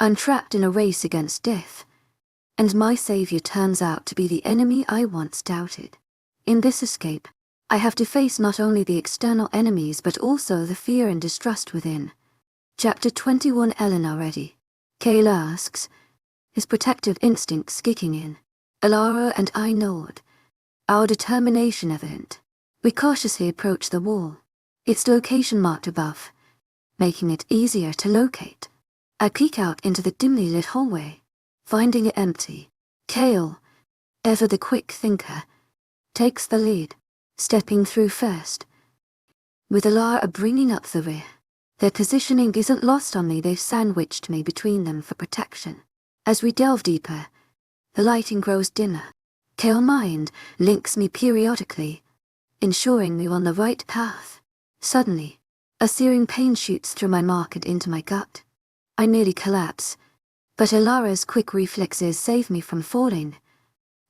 I'm trapped in a race against death, and my savior turns out to be the enemy I once doubted. In this escape, I have to face not only the external enemies but also the fear and distrust within. Chapter 21. Eleanor ready. Cale asks, his protective instincts kicking in. Alara and I nod, our determination evident. We cautiously approach the wall, its location marked above, making it easier to locate. I peek out into the dimly lit hallway, finding it empty. Cale, ever the quick thinker, takes the lead, stepping through first, with Alara bringing up the rear. Their positioning isn't lost on me, they've sandwiched me between them for protection. As we delve deeper, the lighting grows dimmer. Cale mind links me periodically, ensuring we're on the right path. Suddenly, a searing pain shoots through my mark and into my gut. I nearly collapse, but Alara's quick reflexes save me from falling.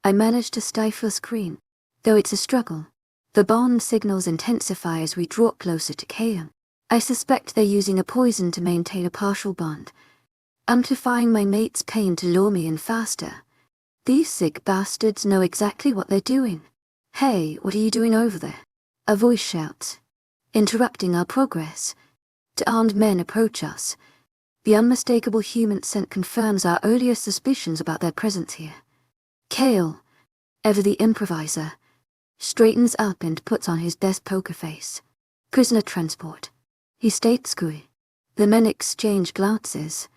I manage to stifle a scream, though it's a struggle. The bond signals intensify as we draw closer to Cale. I suspect they're using a poison to maintain a partial bond, amplifying my mate's pain to lure me in faster. These sick bastards know exactly what they're doing. Hey, what are you doing over there? A voice shouts, interrupting our progress. Two armed men approach us. The unmistakable human scent confirms our earlier suspicions about their presence here. Cale, ever the improviser, straightens up and puts on his best poker face. Prisoner transport, he states coolly. The men exchange glances.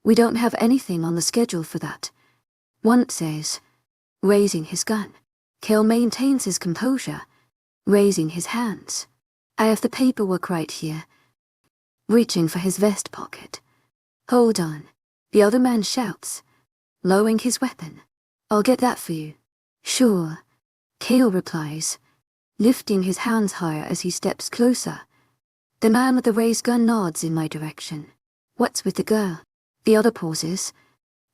We don't have anything on the schedule for that, one says, raising his gun. Cale maintains his composure, raising his hands. I have the paperwork right here, reaching for his vest pocket. Hold on, the other man shouts, lowering his weapon. I'll get that for you. Sure, Cale replies, lifting his hands higher as he steps closer. The man with the raised gun nods in my direction. What's with the girl? The other pauses,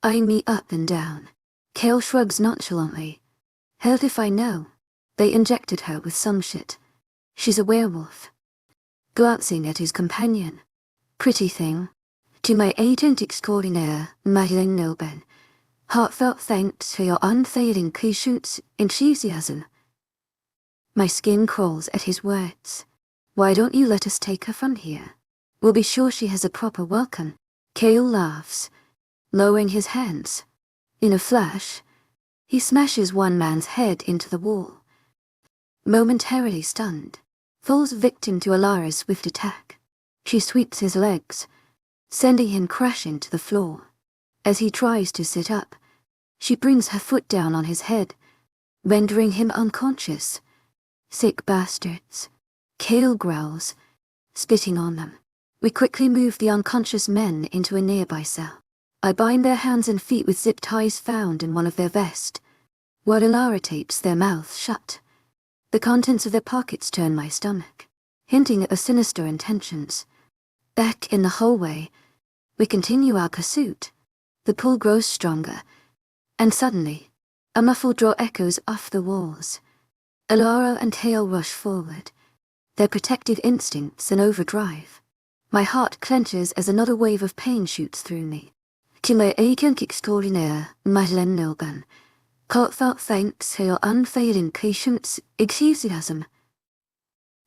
eyeing me up and down. Cale shrugs nonchalantly. Hell if I know. They injected her with some shit. She's a werewolf. Glancing at his companion. Pretty thing. To my agent extraordinaire, Madeleine Nilben. Heartfelt thanks for your unfailing patience, enthusiasm. My skin crawls at his words. Why don't you let us take her from here? We'll be sure she has a proper welcome. Cale laughs, lowering his hands. In a flash, he smashes one man's head into the wall. Momentarily stunned, falls victim to Alara's swift attack. She sweeps his legs, sending him crashing to the floor. As he tries to sit up, she brings her foot down on his head, rendering him unconscious. Sick bastards. Cale growls, spitting on them. We quickly move the unconscious men into a nearby cell. I bind their hands and feet with zip ties found in one of their vests, while Alara tapes their mouths shut. The contents of their pockets turn my stomach, hinting at the sinister intentions. Back in the hallway, we continue our pursuit. The pull grows stronger, and suddenly, a muffled draw echoes off the walls. Alara and Cale rush forward, their protective instincts in overdrive. My heart clenches as another wave of pain shoots through me. To my agent extraordinaire, Madeleine Nilben, heartfelt thanks for your unfailing patience, enthusiasm.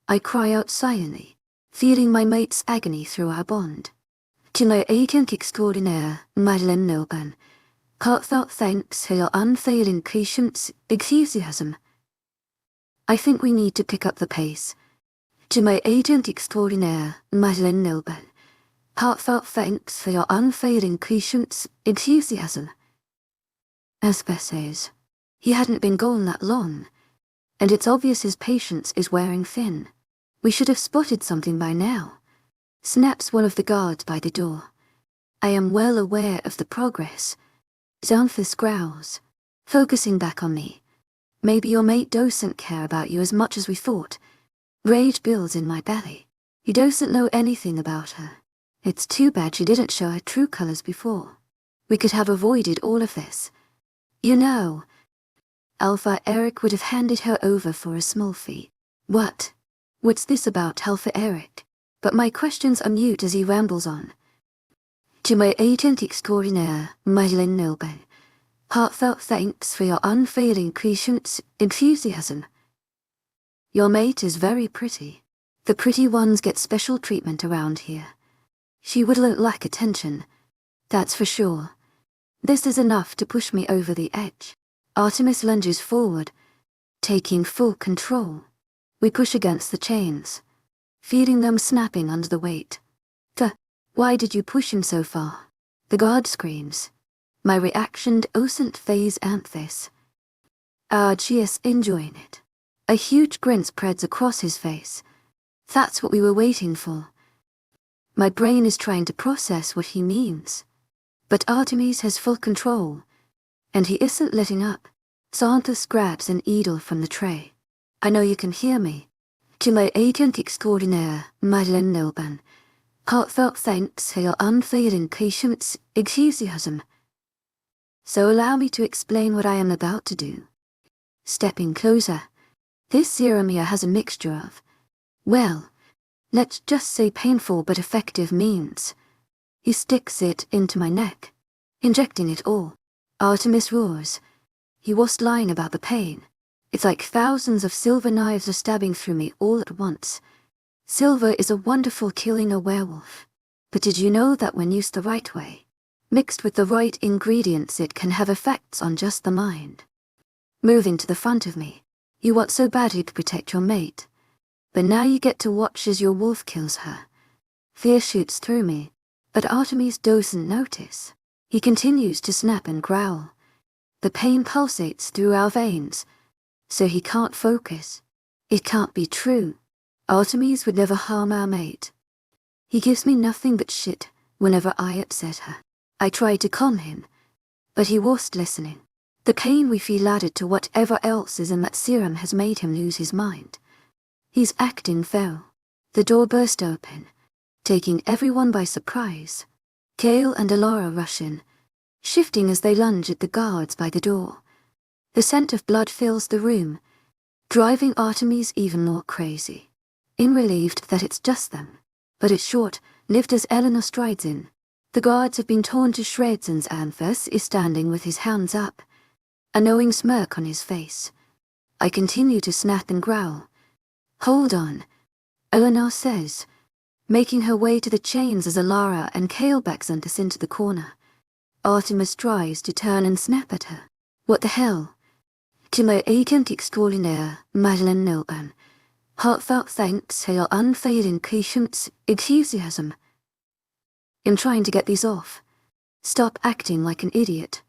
I cry out silently, feeling my mate's agony through our bond. To my agent extraordinaire, Madeleine Nilben, heartfelt thanks for your unfailing patience, enthusiasm. I think we need to pick up the pace. To my agent extraordinaire, Madeleine Nilben, heartfelt thanks for your unfailing patience, enthusiasm. Esper says, he hadn't been gone that long, and it's obvious his patience is wearing thin. We should have spotted something by now. Snaps one of the guards by the door. I am well aware of the progress. Xanthus growls, focusing back on me. Maybe your mate doesn't care about you as much as we thought. Rage builds in my belly. He doesn't know anything about her. It's too bad she didn't show her true colors before. We could have avoided all of this. You know, Alpha Eric would have handed her over for a small fee. What? What's this about Alpha Eric? But my questions are mute as he rambles on. To my agent extraordinaire, Madeleine Nilben, heartfelt thanks for your unfailing patience, enthusiasm. Your mate is very pretty. The pretty ones get special treatment around here. She wouldn't lack attention, that's for sure. This is enough to push me over the edge. Artemis lunges forward, taking full control. We push against the chains, feeling them snapping under the weight. Why did you push him so far? The guard screams. My reaction doesn't phase Anthis. Argent enjoying it. A huge grin spreads across his face. That's what we were waiting for. My brain is trying to process what he means. But Artemis has full control, and he isn't letting up. Santos grabs an idol from the tray. I know you can hear me. To my agent extraordinaire, Madeleine Nilben, heartfelt thanks for your unfailing patience, enthusiasm. So allow me to explain what I am about to do. Stepping closer, this serum here has a mixture of, well, let's just say painful but effective means. He sticks it into my neck, injecting it all. Artemis roars. He wasn't lying about the pain. It's like thousands of silver knives are stabbing through me all at once. Silver is a wonderful killing a werewolf. But did you know that when used the right way, mixed with the right ingredients, it can have effects on just the mind? Moving to the front of me, you want so badly to protect your mate. But now you get to watch as your wolf kills her. Fear shoots through me, but Artemis doesn't notice. He continues to snap and growl. The pain pulsates through our veins, so he can't focus. It can't be true. Artemis would never harm our mate. He gives me nothing but shit whenever I upset her. I try to calm him, but he wasn't listening. The pain we feel added to whatever else is in that serum has made him lose his mind. He's acting feral. The door burst open, taking everyone by surprise. Kale and Alara rush in, shifting as they lunge at the guards by the door. The scent of blood fills the room, driving Artemis even more crazy. I'm relieved that it's just them, but it's short-lived as Eleanor strides in. The guards have been torn to shreds and Anthus is standing with his hands up, a knowing smirk on his face. I continue to snap and growl. Hold on, Eleanor says, making her way to the chains as Alara and Kale backs us into the corner. Artemis tries to turn and snap at her. What the hell? To my agent extraordinaire, Madeleine Nilben, heartfelt thanks for your unfailing patience, enthusiasm. I'm trying to get these off. Stop acting like an idiot.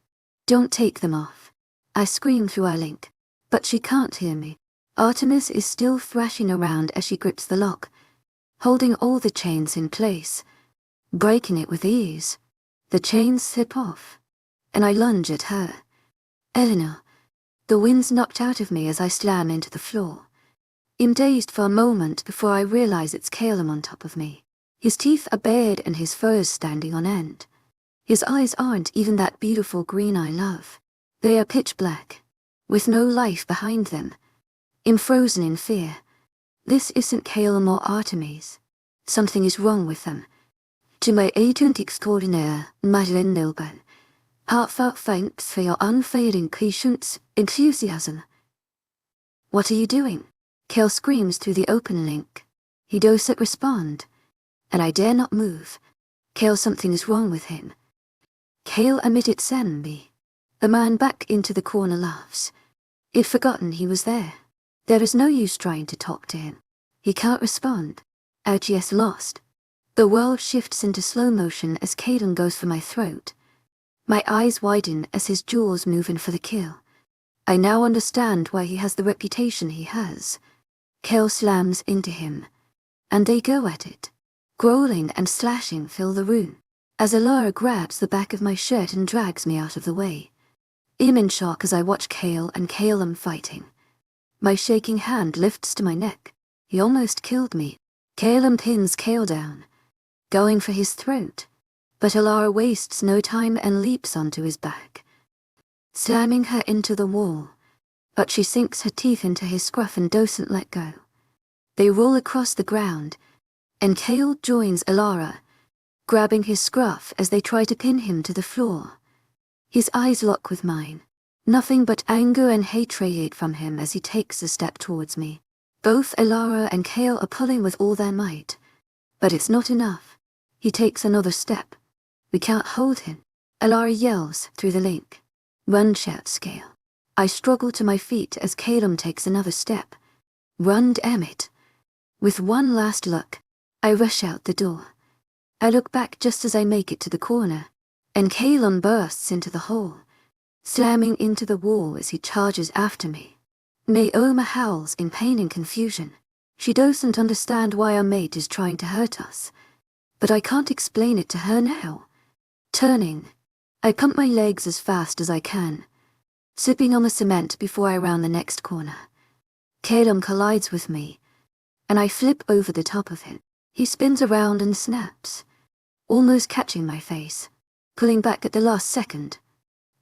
Don't take them off. I scream through our link, but she can't hear me. Artemis is still thrashing around as she grips the lock, holding all the chains in place, breaking it with ease. The chains slip off, and I lunge at her. Eleanor. The wind's knocked out of me as I slam into the floor. I'm dazed for a moment before I realize it's Calum on top of me. His teeth are bared and his fur's standing on end. His eyes aren't even that beautiful green I love. They are pitch black, with no life behind them. I'm frozen in fear. This isn't Calum or Artemis. Something is wrong with them. To my agent extraordinaire, Madeleine Nilben, heartfelt thanks for your unfailing patience, enthusiasm. What are you doing? Kale screams through the open link. He doesn't respond, and I dare not move. Kale, something is wrong with him. Kale admitted send me. The man back into the corner laughs. He'd forgotten he was there. There is no use trying to talk to him. He can't respond. LGS lost. The world shifts into slow motion as Caden goes for my throat. My eyes widen as his jaws move in for the kill. I now understand why he has the reputation he has. Kale slams into him, and they go at it. Growling and slashing fill the room, as Alara grabs the back of my shirt and drags me out of the way. I'm in shock as I watch Kale and Calum fighting. My shaking hand lifts to my neck. He almost killed me. Calum pins Kale down, going for his throat, but Alara wastes no time and leaps onto his back, slamming her into the wall. But she sinks her teeth into his scruff and doesn't let go. They roll across the ground, and Kale joins Alara, grabbing his scruff as they try to pin him to the floor. His eyes lock with mine. Nothing but anger and hate radiate from him as he takes a step towards me. Both Elara and Kale are pulling with all their might. But it's not enough. He takes another step. We can't hold him. Elara yells through the link. Run, shouts Kale. I struggle to my feet as Calum takes another step. Run, damn it. With one last look, I rush out the door. I look back just as I make it to the corner, and Calum bursts into the hole, slamming into the wall as he charges after me. Naoma howls in pain and confusion. She doesn't understand why our mate is trying to hurt us, but I can't explain it to her now. Turning, I pump my legs as fast as I can, slipping on the cement before I round the next corner. Calum collides with me, and I flip over the top of him. He spins around and snaps, almost catching my face, pulling back at the last second.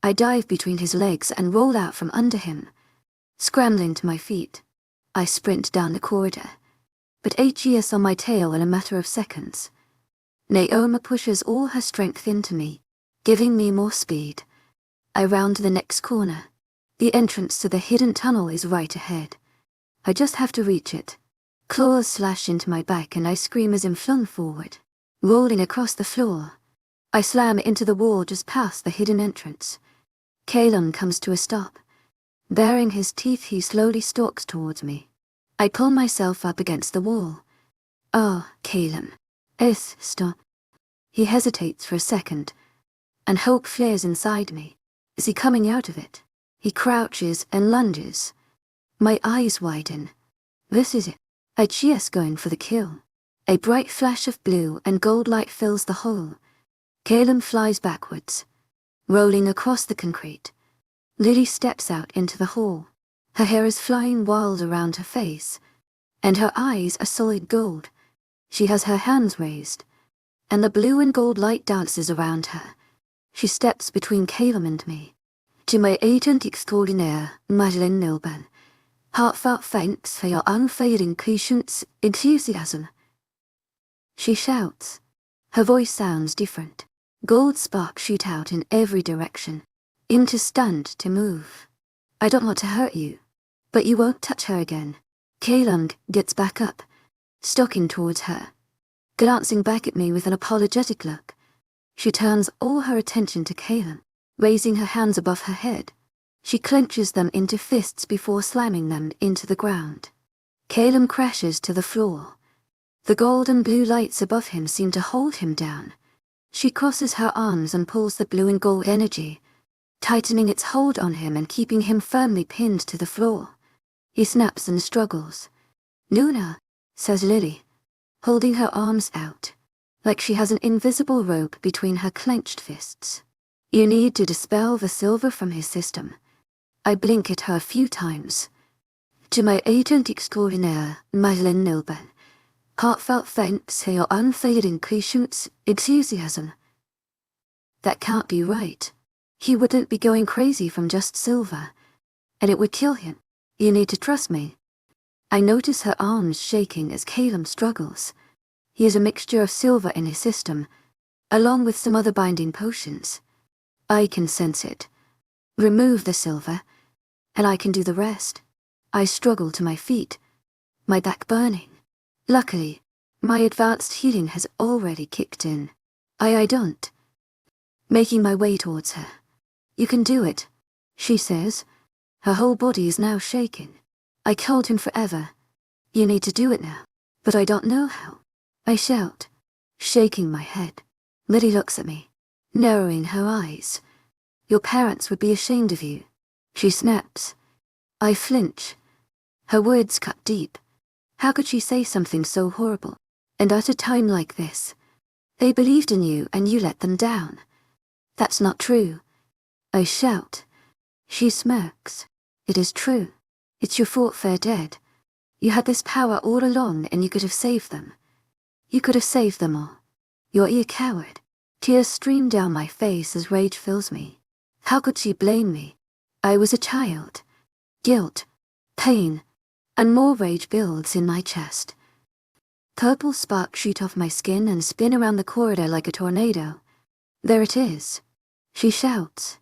I dive between his legs and roll out from under him. Scrambling to my feet, I sprint down the corridor, but HES on my tail in a matter of seconds. Naoma pushes all her strength into me, giving me more speed. I round the next corner. The entrance to the hidden tunnel is right ahead. I just have to reach it. Claws slash into my back and I scream as I'm flung forward, rolling across the floor. I slam into the wall just past the hidden entrance. Calum comes to a stop. Baring his teeth, he slowly stalks towards me. I pull myself up against the wall. Oh, Calum. Stop. He hesitates for a second, and hope flares inside me. Is he coming out of it? He crouches and lunges. My eyes widen. This is it. I cheers going for the kill. A bright flash of blue and gold light fills the hole. Calum flies backwards, rolling across the concrete. Lily steps out into the hall. Her hair is flying wild around her face, and her eyes are solid gold. She has her hands raised, and the blue and gold light dances around her. She steps between Calum and me. To my agent extraordinaire, Madeleine Nilban. Heartfelt thanks for your unfailing patience, enthusiasm. She shouts. Her voice sounds different. Gold sparks shoot out in every direction. Him to stand, to move. I don't want to hurt you, but you won't touch her again. Calum gets back up, stalking towards her, glancing back at me with an apologetic look. She turns all her attention to Calum, raising her hands above her head. She clenches them into fists before slamming them into the ground. Calum crashes to the floor. The gold and blue lights above him seem to hold him down. She crosses her arms and pulls the blue and gold energy, tightening its hold on him and keeping him firmly pinned to the floor. He snaps and struggles. Nuna, says Lily, holding her arms out, like she has an invisible rope between her clenched fists. You need to dispel the silver from his system. I blink at her a few times. To my agent extraordinaire, Madeleine Nilban. Heartfelt thanks for your unfailing patience, enthusiasm. That can't be right. He wouldn't be going crazy from just silver, and it would kill him. You need to trust me. I notice her arms shaking as Calum struggles. He has a mixture of silver in his system, along with some other binding potions. I can sense it. Remove the silver, and I can do the rest. I struggle to my feet, my back burning. Luckily, my advanced healing has already kicked in. I don't. Making my way towards her. You can do it, she says. Her whole body is now shaking. I told him forever. You need to do it now. But I don't know how. I shout, shaking my head. Lily looks at me, narrowing her eyes. Your parents would be ashamed of you. She snaps. I flinch. Her words cut deep. How could she say something so horrible? And at a time like this. They believed in you and you let them down. That's not true. I shout. She smirks. It is true. It's your fault they're dead. You had this power all along and you could have saved them. You could have saved them all. You're a coward. Tears stream down my face as rage fills me. How could she blame me? I was a child. Guilt, pain, and more rage builds in my chest. Purple sparks shoot off my skin and spin around the corridor like a tornado. There it is. She shouts.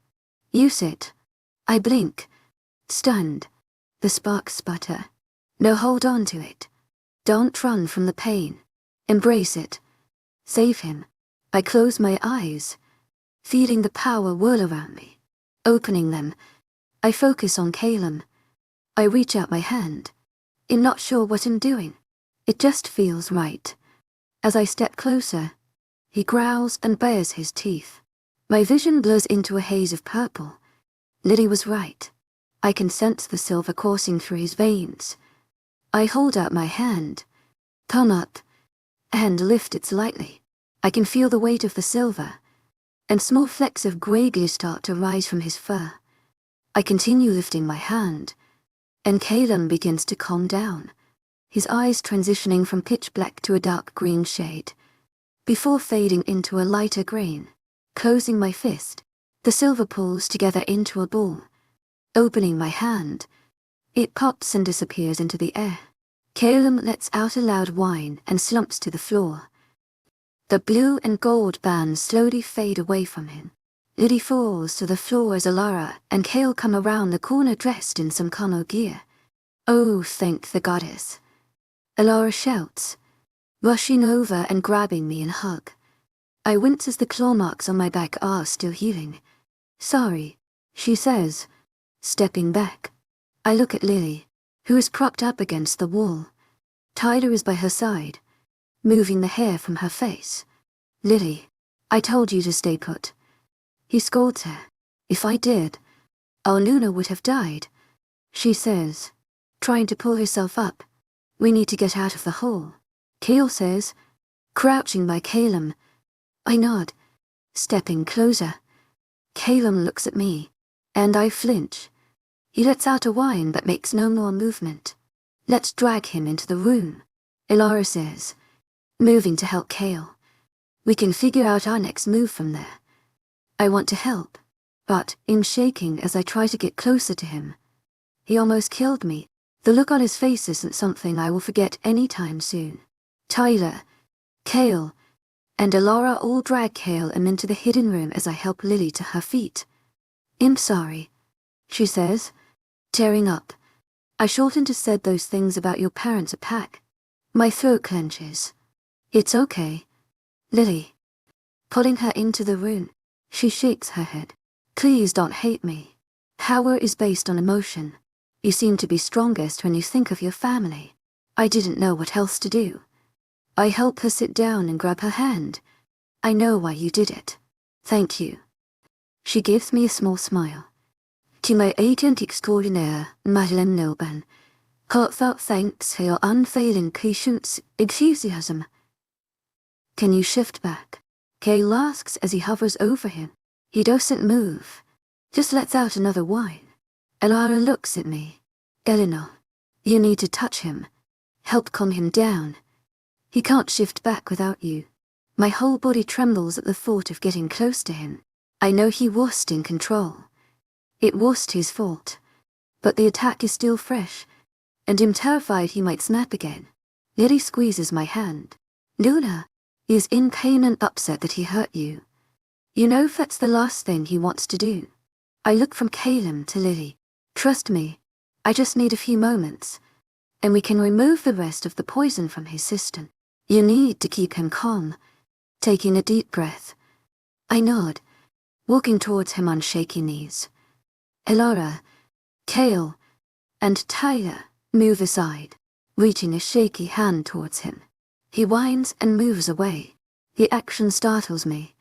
Use it. I blink. Stunned. The sparks sputter. No, hold on to it. Don't run from the pain. Embrace it. Save him. I close my eyes, feeling the power whirl around me. Opening them, I focus on Calum. I reach out my hand. I'm not sure what I'm doing. It just feels right. As I step closer, he growls and bares his teeth. My vision blurs into a haze of purple. Lily was right. I can sense the silver coursing through his veins. I hold out my hand, palm up, and lift it slightly. I can feel the weight of the silver, and small flecks of grey goo start to rise from his fur. I continue lifting my hand, and Calum begins to calm down, his eyes transitioning from pitch black to a dark green shade, before fading into a lighter green. Closing my fist, the silver pulls together into a ball. Opening my hand, it pops and disappears into the air. Calum lets out a loud whine and slumps to the floor. The blue and gold bands slowly fade away from him. Lily falls to the floor as Alara and Kale come around the corner dressed in some Kano gear. Oh, thank the goddess. Alara shouts, rushing over and grabbing me in a hug. I wince as the claw marks on my back are still healing. Sorry, she says, stepping back. I look at Lily, who is propped up against the wall. Tyler is by her side, moving the hair from her face. Lily, I told you to stay put. He scolds her. If I did, our Luna would have died, she says, trying to pull herself up. We need to get out of the hole, Kale says, crouching by Calum. I nod, stepping closer. Calum looks at me, and I flinch. He lets out a whine but makes no more movement. Let's drag him into the room, Elara says, moving to help Kale. We can figure out our next move from there. I want to help, but I'm shaking as I try to get closer to him. He almost killed me. The look on his face isn't something I will forget anytime soon. Tyler, Kale, and Elara all drag Kale into the hidden room as I help Lily to her feet. I'm sorry, she says, tearing up. I shortened to said those things about your parents at Pack. My throat clenches. It's okay. Lily. Pulling her into the room, she shakes her head. Please don't hate me. Power is based on emotion. You seem to be strongest when you think of your family. I didn't know what else to do. I help her sit down and grab her hand. I know why you did it. Thank you. She gives me a small smile. To my agent extraordinaire, Madeleine Nilban, heartfelt thanks for your unfailing patience, enthusiasm. Can you shift back? Kale asks as he hovers over him. He doesn't move, just lets out another whine. Elara looks at me. Eleanor, you need to touch him. Help calm him down. He can't shift back without you. My whole body trembles at the thought of getting close to him. I know he wasn't in control. It wasn't his fault. But the attack is still fresh, and I'm terrified he might snap again. Lily squeezes my hand. Luna is in pain and upset that he hurt you. You know that's the last thing he wants to do. I look from Calum to Lily. Trust me, I just need a few moments, and we can remove the rest of the poison from his system. You need to keep him calm. Taking a deep breath. I nod, walking towards him on shaky knees. Elara, Kale, and Tyler move aside, reaching a shaky hand towards him. He whines and moves away. The action startles me,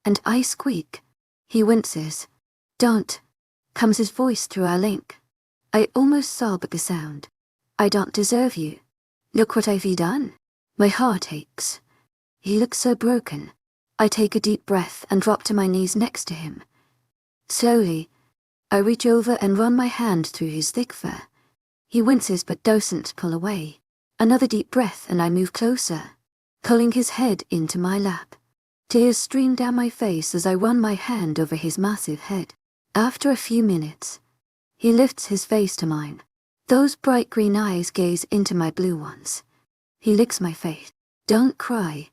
and I squeak. He winces. Don't, comes his voice through our link. I almost sob at the sound. I don't deserve you. Look what I've done. My heart aches. He looks so broken. I take a deep breath and drop to my knees next to him. Slowly, I reach over and run my hand through his thick fur. He winces but doesn't pull away. Another deep breath and I move closer, pulling his head into my lap. Tears stream down my face as I run my hand over his massive head. After a few minutes, he lifts his face to mine. Those bright green eyes gaze into my blue ones. He licks my face. Don't cry.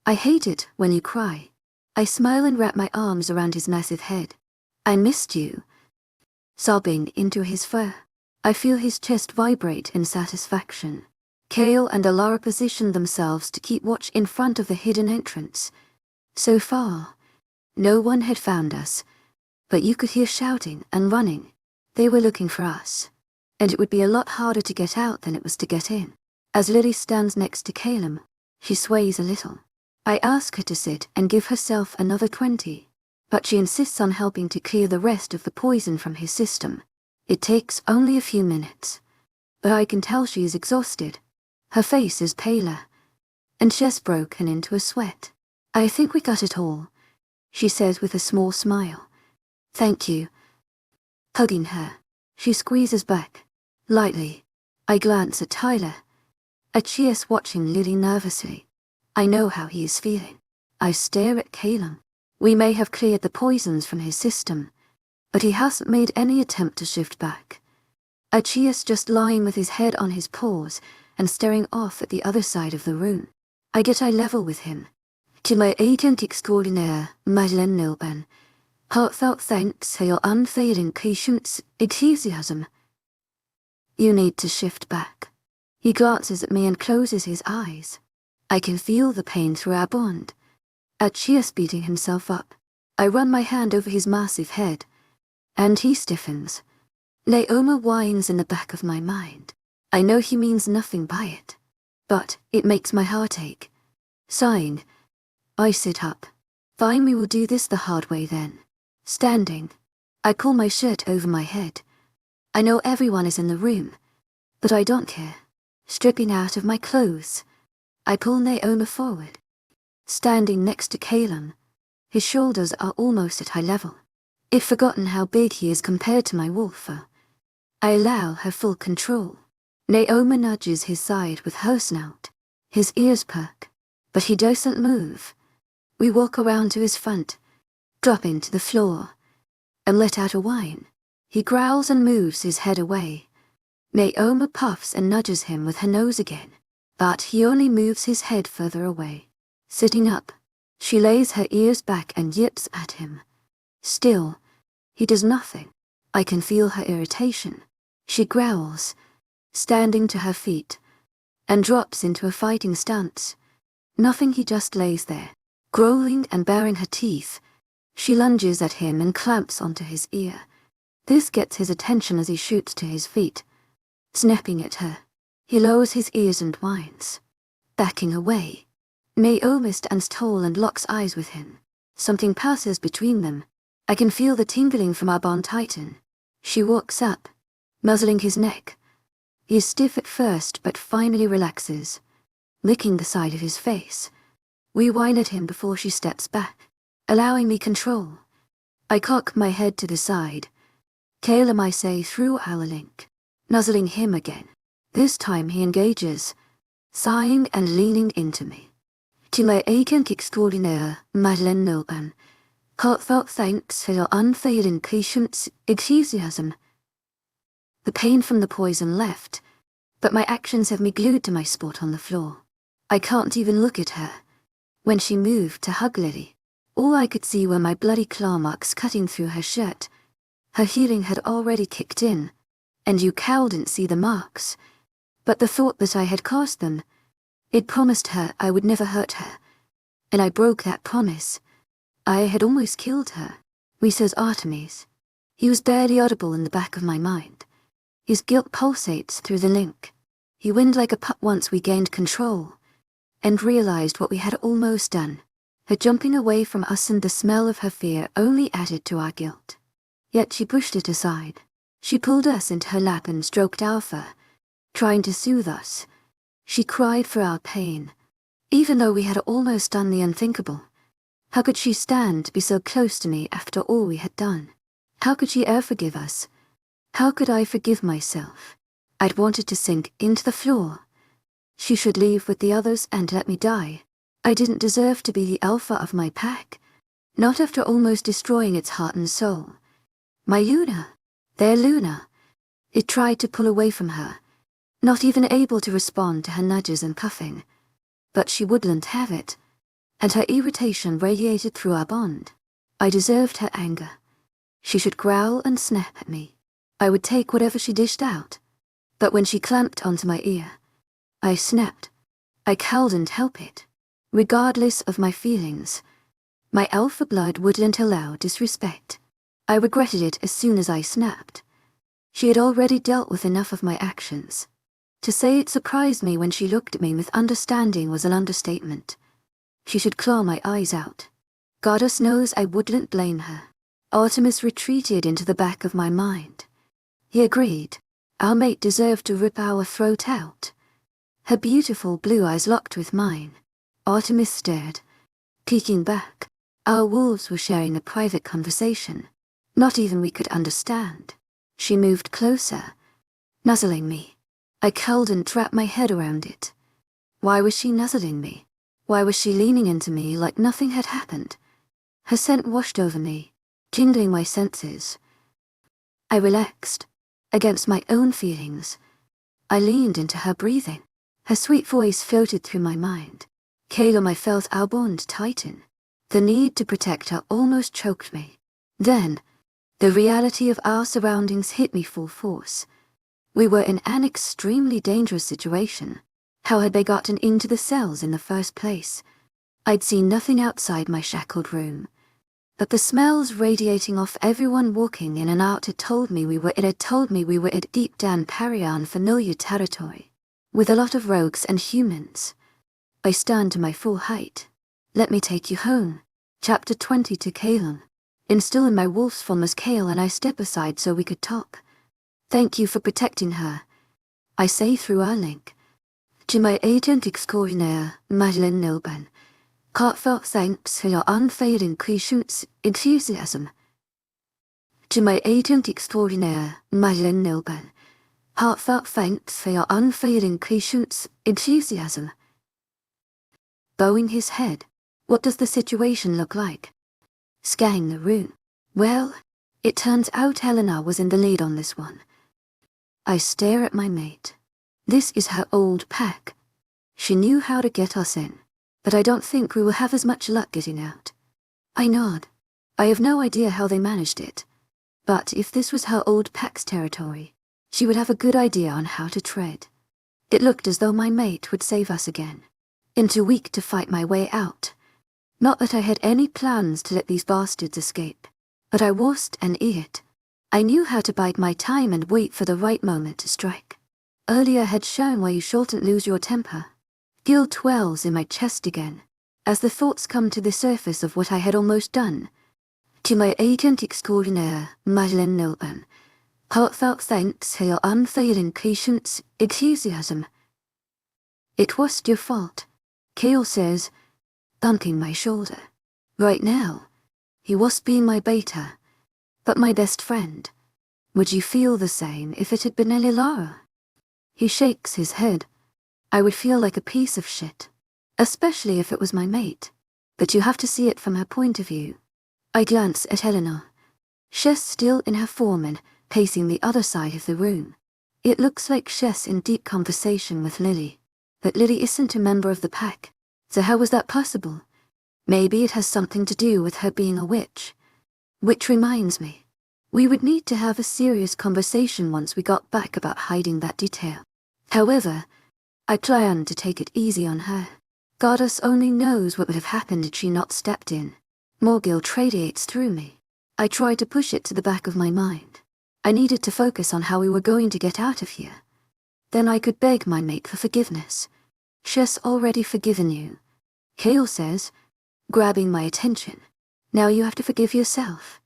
I hate it when you cry. I smile and wrap my arms around his massive head. I missed you. Sobbing into his fur. I feel his chest vibrate in satisfaction. Kale and Alara position themselves to keep watch in front of the hidden entrance. So far, no one had found us, but you could hear shouting and running. They were looking for us, and it would be a lot harder to get out than it was to get in. As Lily stands next to Calum, she sways a little. I ask her to sit and give herself another 20, but she insists on helping to clear the rest of the poison from his system. It takes only a few minutes, but I can tell she is exhausted. Her face is paler, and she's broken into a sweat. I think we got it all, she says with a small smile. Thank you. Hugging her, she squeezes back. Lightly, I glance at Tyler. Achias watching Lily nervously. I know how he is feeling. I stare at Calum. We may have cleared the poisons from his system, but he hasn't made any attempt to shift back. Achias just lying with his head on his paws and staring off at the other side of the room. I get eye level with him. To my agent extraordinaire, Madeleine Nilban, heartfelt thanks for your unfailing patience, enthusiasm. You need to shift back. He glances at me and closes his eyes. I can feel the pain through our bond. Achias beating himself up. I run my hand over his massive head, and he stiffens. Naoma whines in the back of my mind. I know he means nothing by it, but it makes my heart ache. Sighing, I sit up. Fine, we will do this the hard way then. Standing, I pull my shirt over my head. I know everyone is in the room, but I don't care. Stripping out of my clothes, I pull Naoma forward. Standing next to Calum, his shoulders are almost at eye level. I've forgotten how big he is compared to my wolfer. I allow her full control. Naoma nudges his side with her snout. His ears perk, but he doesn't move. We walk around to his front, dropping to the floor, and let out a whine. He growls and moves his head away. Naoma puffs and nudges him with her nose again, but he only moves his head further away. Sitting up, she lays her ears back and yips at him. Still, he does nothing. I can feel her irritation. She growls, standing to her feet, and drops into a fighting stance. Nothing, he just lays there, growling and baring her teeth. She lunges at him and clamps onto his ear. This gets his attention as he shoots to his feet. Snapping at her, he lowers his ears and whines. Backing away, Naoma stands tall and locks eyes with him. Something passes between them. I can feel the tingling from our bond tighten. She walks up, muzzling his neck. He is stiff at first but finally relaxes, licking the side of his face. We whine at him before she steps back, allowing me control. I cock my head to the side. Calum, I say through our link, nuzzling him again. This time he engages, sighing and leaning into me. To my agent extraordinaire, Madeleine Nilban, heartfelt thanks for your unfailing patience, enthusiasm. The pain from the poison left, but my actions have me glued to my spot on the floor. I can't even look at her. When she moved to hug Lily, all I could see were my bloody claw marks cutting through her shirt. Her healing had already kicked in, and you couldn't see the marks. But the thought that I had caused them, it promised her I would never hurt her, and I broke that promise. I had almost killed her, says Artemis. He was barely audible in the back of my mind. His guilt pulsates through the link. He whined like a pup once we gained control, and realized what we had almost done. Her jumping away from us and the smell of her fear only added to our guilt. Yet she pushed it aside. She pulled us into her lap and stroked our fur, trying to soothe us. She cried for our pain, even though we had almost done the unthinkable. How could she stand to be so close to me after all we had done? How could she ever forgive us? How could I forgive myself? I'd wanted to sink into the floor. She should leave with the others and let me die. I didn't deserve to be the alpha of my pack, not after almost destroying its heart and soul. My Luna, their Luna. It tried to pull away from her, not even able to respond to her nudges and cuffing. But she wouldn't have it, and her irritation radiated through our bond. I deserved her anger. She should growl and snap at me. I would take whatever she dished out. But when she clamped onto my ear, I snapped. I couldn't help it. Regardless of my feelings, my alpha blood wouldn't allow disrespect. I regretted it as soon as I snapped. She had already dealt with enough of my actions. To say it surprised me when she looked at me with understanding was an understatement. She should claw my eyes out. Goddess knows I wouldn't blame her. Artemis retreated into the back of my mind. He agreed. Our mate deserved to rip our throat out. Her beautiful blue eyes locked with mine. Artemis stared. Peeking back, our wolves were sharing a private conversation. Not even we could understand. She moved closer, nuzzling me. I couldn't wrap my head around it. Why was she nuzzling me? Why was she leaning into me like nothing had happened? Her scent washed over me, tingling my senses. I relaxed, against my own feelings. I leaned into her breathing. Her sweet voice floated through my mind. Calum, I felt our bond tighten. The need to protect her almost choked me. Then, the reality of our surroundings hit me full force. We were in an extremely dangerous situation. How had they gotten into the cells in the first place? I'd seen nothing outside my shackled room. But the smells radiating off everyone walking in and out had told me we were at deep down Parian familiar territory, with a lot of rogues and humans. I stand to my full height. Let me take you home. Chapter 20 to Calum. Instill in my wolf's form as Kale and I step aside so we could talk. Thank you for protecting her, I say through our link. To my agent extraordinaire, Madeleine Nilban. Heartfelt thanks for your unfailing patience, enthusiasm. To my agent extraordinaire, Madeleine Nilban. Heartfelt thanks for your unfailing patience, enthusiasm. Bowing his head. What does the situation look like? Scanning the room. Well, it turns out Helena was in the lead on this one. I stare at my mate. This is her old pack. She knew how to get us in, but I don't think we will have as much luck getting out. I nod. I have no idea how they managed it. But if this was her old pack's territory, she would have a good idea on how to tread. It looked as though my mate would save us again. And too weak to fight my way out. Not that I had any plans to let these bastards escape, but I wasn't an idiot. I knew how to bide my time and wait for the right moment to strike. Earlier had shown why you shouldn't lose your temper. Guilt wells in my chest again, as the thoughts come to the surface of what I had almost done. To my agent extraordinaire, Madeleine Nilban, heartfelt thanks for your unfailing patience, enthusiasm. It wasn't your fault, Kale says, dunking my shoulder. Right now, he was being my beta, but my best friend. Would you feel the same if it had been Elilara? He shakes his head. I would feel like a piece of shit, especially if it was my mate. But you have to see it from her point of view. I glance at Helena. She's still in her form and pacing the other side of the room. It looks like she's in deep conversation with Lily. But Lily isn't a member of the pack, so how was that possible? Maybe it has something to do with her being a witch. Which reminds me, we would need to have a serious conversation once we got back about hiding that detail. However, I planned to take it easy on her. Goddess only knows what would have happened had she not stepped in. More guilt radiates through me. I tried to push it to the back of my mind. I needed to focus on how we were going to get out of here. Then I could beg my mate for forgiveness. She's already forgiven you, Kale says, grabbing my attention. Now you have to forgive yourself.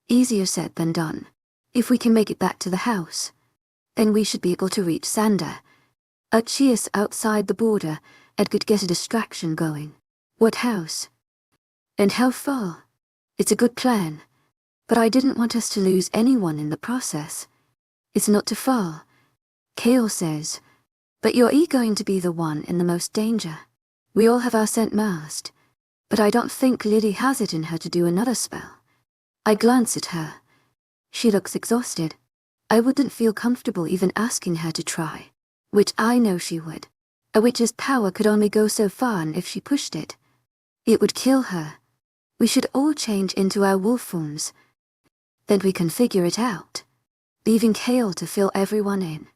Easier said than done. If we can make it back to the house, then we should be able to reach Sander. A cheers outside the border and could get a distraction going. What house? And how far? It's a good plan, but I didn't want us to lose anyone in the process. It's not too far, Kale says, but you're going to be the one in the most danger. We all have our scent masked, but I don't think Lily has it in her to do another spell. I glance at her. She looks exhausted. I wouldn't feel comfortable even asking her to try. which I know she would. A witch's power could only go so far, and if she pushed it, it would kill her. We should all change into our wolf forms. Then we can figure it out, leaving Kale to fill everyone in.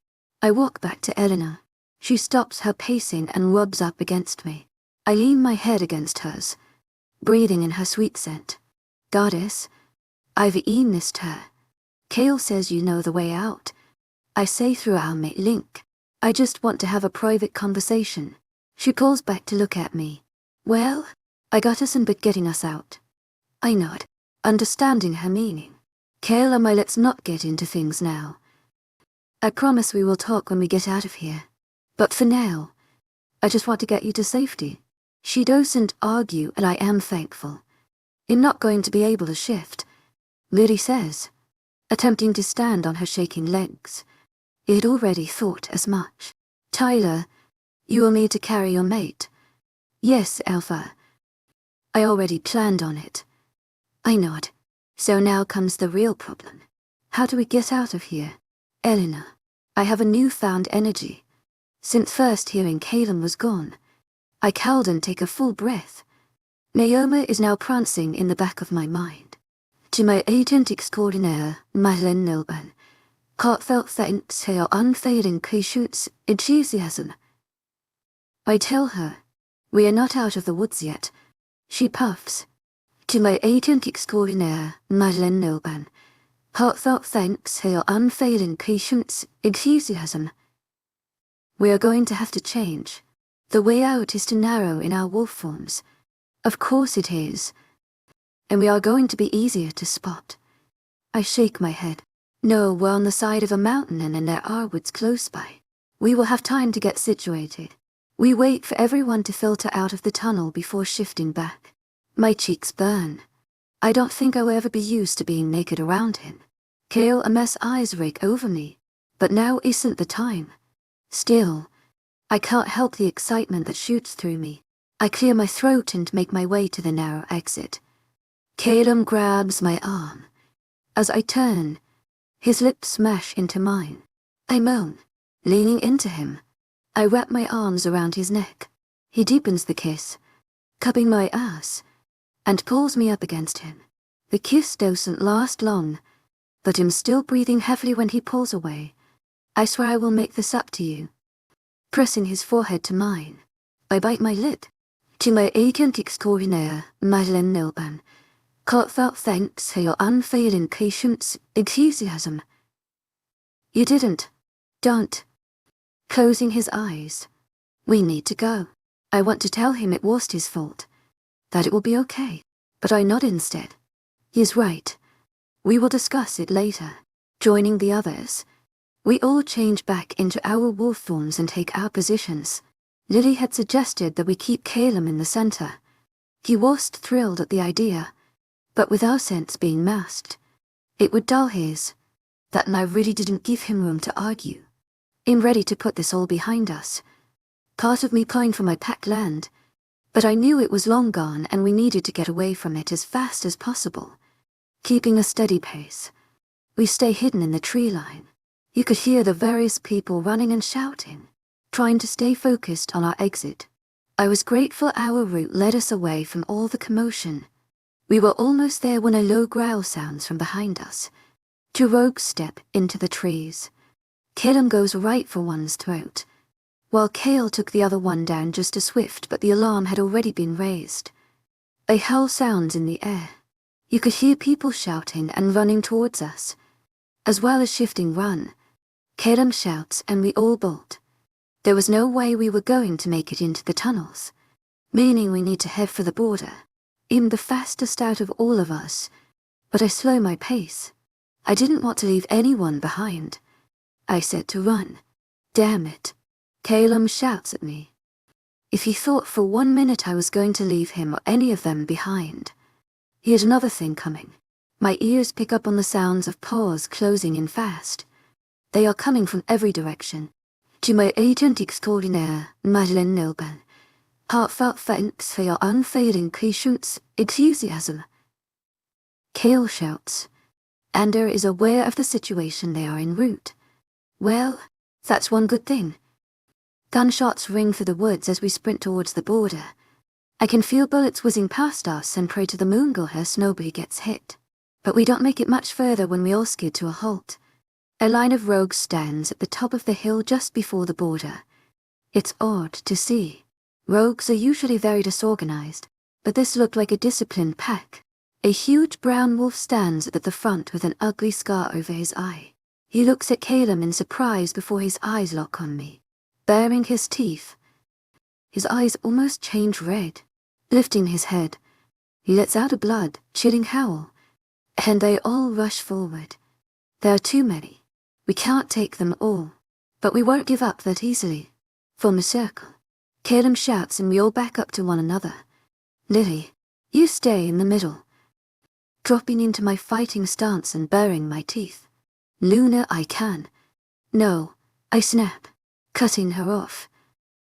I walk back to Eleanor. She stops her pacing and rubs up against me. I lean my head against hers, breathing in her sweet scent. Goddess, I've missed her. Kale says you know the way out. I say through our mate link. I just want to have a private conversation. She pulls back to look at me. Well, I got us in but getting us out. I nod, understanding her meaning. Kale, let's not get into things now. I promise we will talk when we get out of here. But for now, I just want to get you to safety. She doesn't argue, and I am thankful. I'm not going to be able to shift, Lily says, attempting to stand on her shaking legs. It had already thought as much. Tyler, you will need to carry your mate. Yes, Alpha. I already planned on it. I nod. So now comes the real problem. How do we get out of here? Eleanor, I have a newfound energy. Since first hearing Caleb was gone, I cowed and take a full breath. Naoma is now prancing in the back of my mind. To my agent extraordinaire, Madeleine Nilban, heartfelt thanks for your unfailing patience, enthusiasm. I tell her, we are not out of the woods yet. She puffs. To my agent extraordinaire, Madeleine Nilban, heartfelt thanks for your unfailing patience, enthusiasm. We are going to have to change. The way out is to narrow in our wolf forms. Of course it is. And we are going to be easier to spot. I shake my head. No, we're on the side of a mountain and there are woods close by. We will have time to get situated. We wait for everyone to filter out of the tunnel before shifting back. My cheeks burn. I don't think I will ever be used to being naked around him. Kale M's eyes rake over me, but now isn't the time. Still, I can't help the excitement that shoots through me. I clear my throat and make my way to the narrow exit. Caleb grabs my arm. As I turn, his lips smash into mine. I moan, leaning into him. I wrap my arms around his neck. He deepens the kiss, cupping my ass, and pulls me up against him. The kiss doesn't last long, but I'm still breathing heavily when he pulls away. I swear I will make this up to you. Pressing his forehead to mine, I bite my lip. To my agent extraordinaire, Madeleine Nilban, heartfelt thanks for your unfailing patience, enthusiasm. You didn't. Don't. Closing his eyes. We need to go. I want to tell him it was his fault, that it will be okay, but I nod instead. He's right. We will discuss it later. Joining the others, we all change back into our wolf forms and take our positions. Lily had suggested that we keep Caleb in the center. He was thrilled at the idea, but with our sense being masked, it would dull his. That and I really didn't give him room to argue. I'm ready to put this all behind us. Part of me pined for my packed land, but I knew it was long gone and we needed to get away from it as fast as possible. Keeping a steady pace, we stay hidden in the tree line. You could hear the various people running and shouting, trying to stay focused on our exit. I was grateful our route led us away from all the commotion. We were almost there when a low growl sounds from behind us. Two rogues step into the trees. Caleb goes right for one's throat, while Kale took the other one down just as swift, but the alarm had already been raised. A howl sounds in the air. You could hear people shouting and running towards us. As well as shifting run, Caleb shouts and we all bolt. There was no way we were going to make it into the tunnels, meaning we need to head for the border. I'm the fastest out of all of us, but I slow my pace. I didn't want to leave anyone behind. I said to run. Damn it. Caleb shouts at me. If he thought for 1 minute I was going to leave him or any of them behind. Here's another thing coming. My ears pick up on the sounds of paws closing in fast. They are coming from every direction. To my agent extraordinaire, Madeleine Nilban, heartfelt thanks for your unfailing patience, enthusiasm. Kale shouts. Ander is aware of the situation they are en route. Well, that's one good thing. Gunshots ring through the woods as we sprint towards the border. I can feel bullets whizzing past us and pray to the moon goddess nobody gets hit. But we don't make it much further when we all skid to a halt. A line of rogues stands at the top of the hill just before the border. It's odd to see. Rogues are usually very disorganized, but this looked like a disciplined pack. A huge brown wolf stands at the front with an ugly scar over his eye. He looks at Calum in surprise before his eyes lock on me, baring his teeth. His eyes almost change red. Lifting his head, he lets out a blood-chilling howl, and they all rush forward. There are too many. We can't take them all, but we won't give up that easily. Form a circle. Calum shouts and we all back up to one another. Lily, you stay in the middle. Dropping into my fighting stance and baring my teeth. Luna, I can. No, I snap, cutting her off.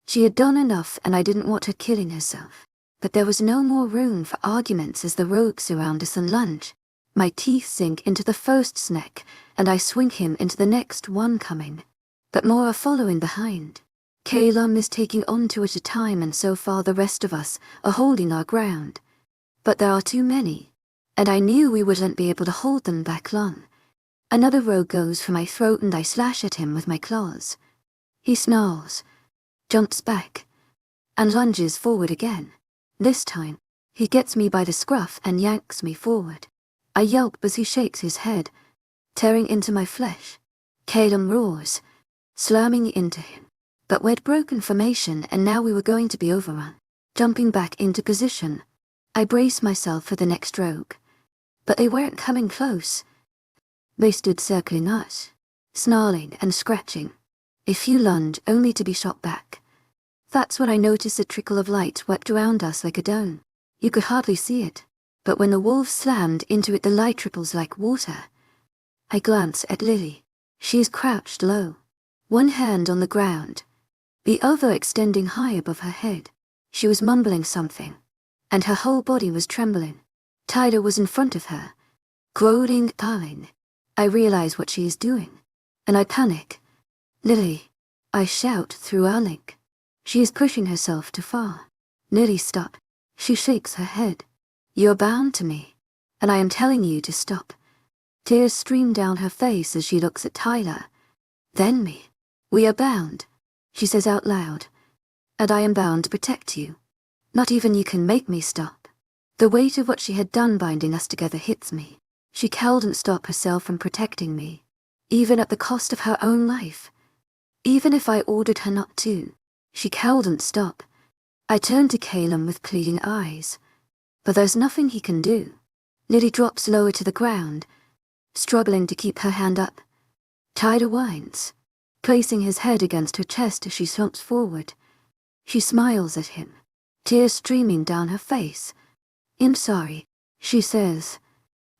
She had done enough and I didn't want her killing herself. But there was no more room for arguments as the rogues surround us and lunge. My teeth sink into the first snack, and I swing him into the next one coming. But more are following behind. Calum is taking on two at a time, and so far the rest of us are holding our ground. But there are too many, and I knew we wouldn't be able to hold them back long. Another rogue goes for my throat and I slash at him with my claws. He snarls, jumps back, and lunges forward again. This time, he gets me by the scruff and yanks me forward. I yelp as he shakes his head, tearing into my flesh. Calum roars, slamming into him. But we'd broken formation and now we were going to be overrun. Jumping back into position, I brace myself for the next rogue. But they weren't coming close. They stood circling us, snarling and scratching. A few lunged only to be shot back. That's when I noticed a trickle of light swept around us like a dome. You could hardly see it, but when the wolves slammed into it the light ripples like water. I glance at Lily. She is crouched low, one hand on the ground, the other extending high above her head. She was mumbling something, and her whole body was trembling. Tyler was in front of her, groaning, darling. I realize what she is doing, and I panic. Lily, I shout through our link. She is pushing herself too far. Lily, stop. She shakes her head. You're bound to me, and I am telling you to stop. Tears stream down her face as she looks at Tyler. Then me. We are bound, she says out loud. And I am bound to protect you. Not even you can make me stop. The weight of what she had done binding us together hits me. She couldn't stop herself from protecting me, even at the cost of her own life. Even if I ordered her not to, she couldn't stop. I turn to Calum with pleading eyes, but there's nothing he can do. Lily drops lower to the ground, struggling to keep her hand up. Tyler whines, placing his head against her chest as she slumps forward. She smiles at him, tears streaming down her face. I'm sorry, she says,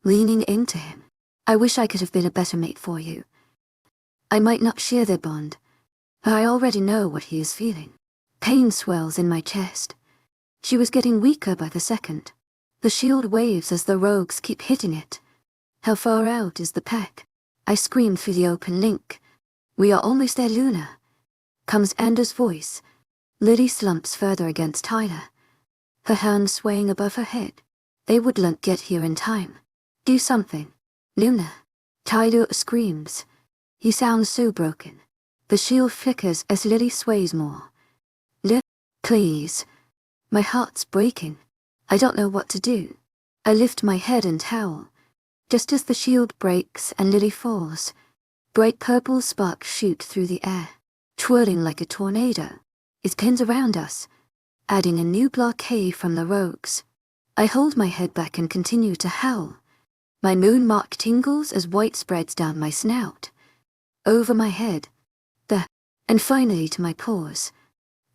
leaning into him. I wish I could have been a better mate for you. I might not share their bond, but I already know what he is feeling. Pain swells in my chest. She was getting weaker by the second. The shield waves as the rogues keep hitting it. How far out is the pack? I scream through the open link. We are almost there, Luna. Comes Anders' voice. Lily slumps further against Tyler, her hands swaying above her head. They wouldn't get here in time. Do something. Luna. Tyler screams. He sounds so broken. The shield flickers as Lily sways more. Please. My heart's breaking. I don't know what to do. I lift my head and howl. Just as the shield breaks and Lily falls, bright purple sparks shoot through the air, twirling like a tornado. It spins around us, adding a new blockade from the rogues. I hold my head back and continue to howl. My moon mark tingles as white spreads down my snout, over my head, and finally to my paws.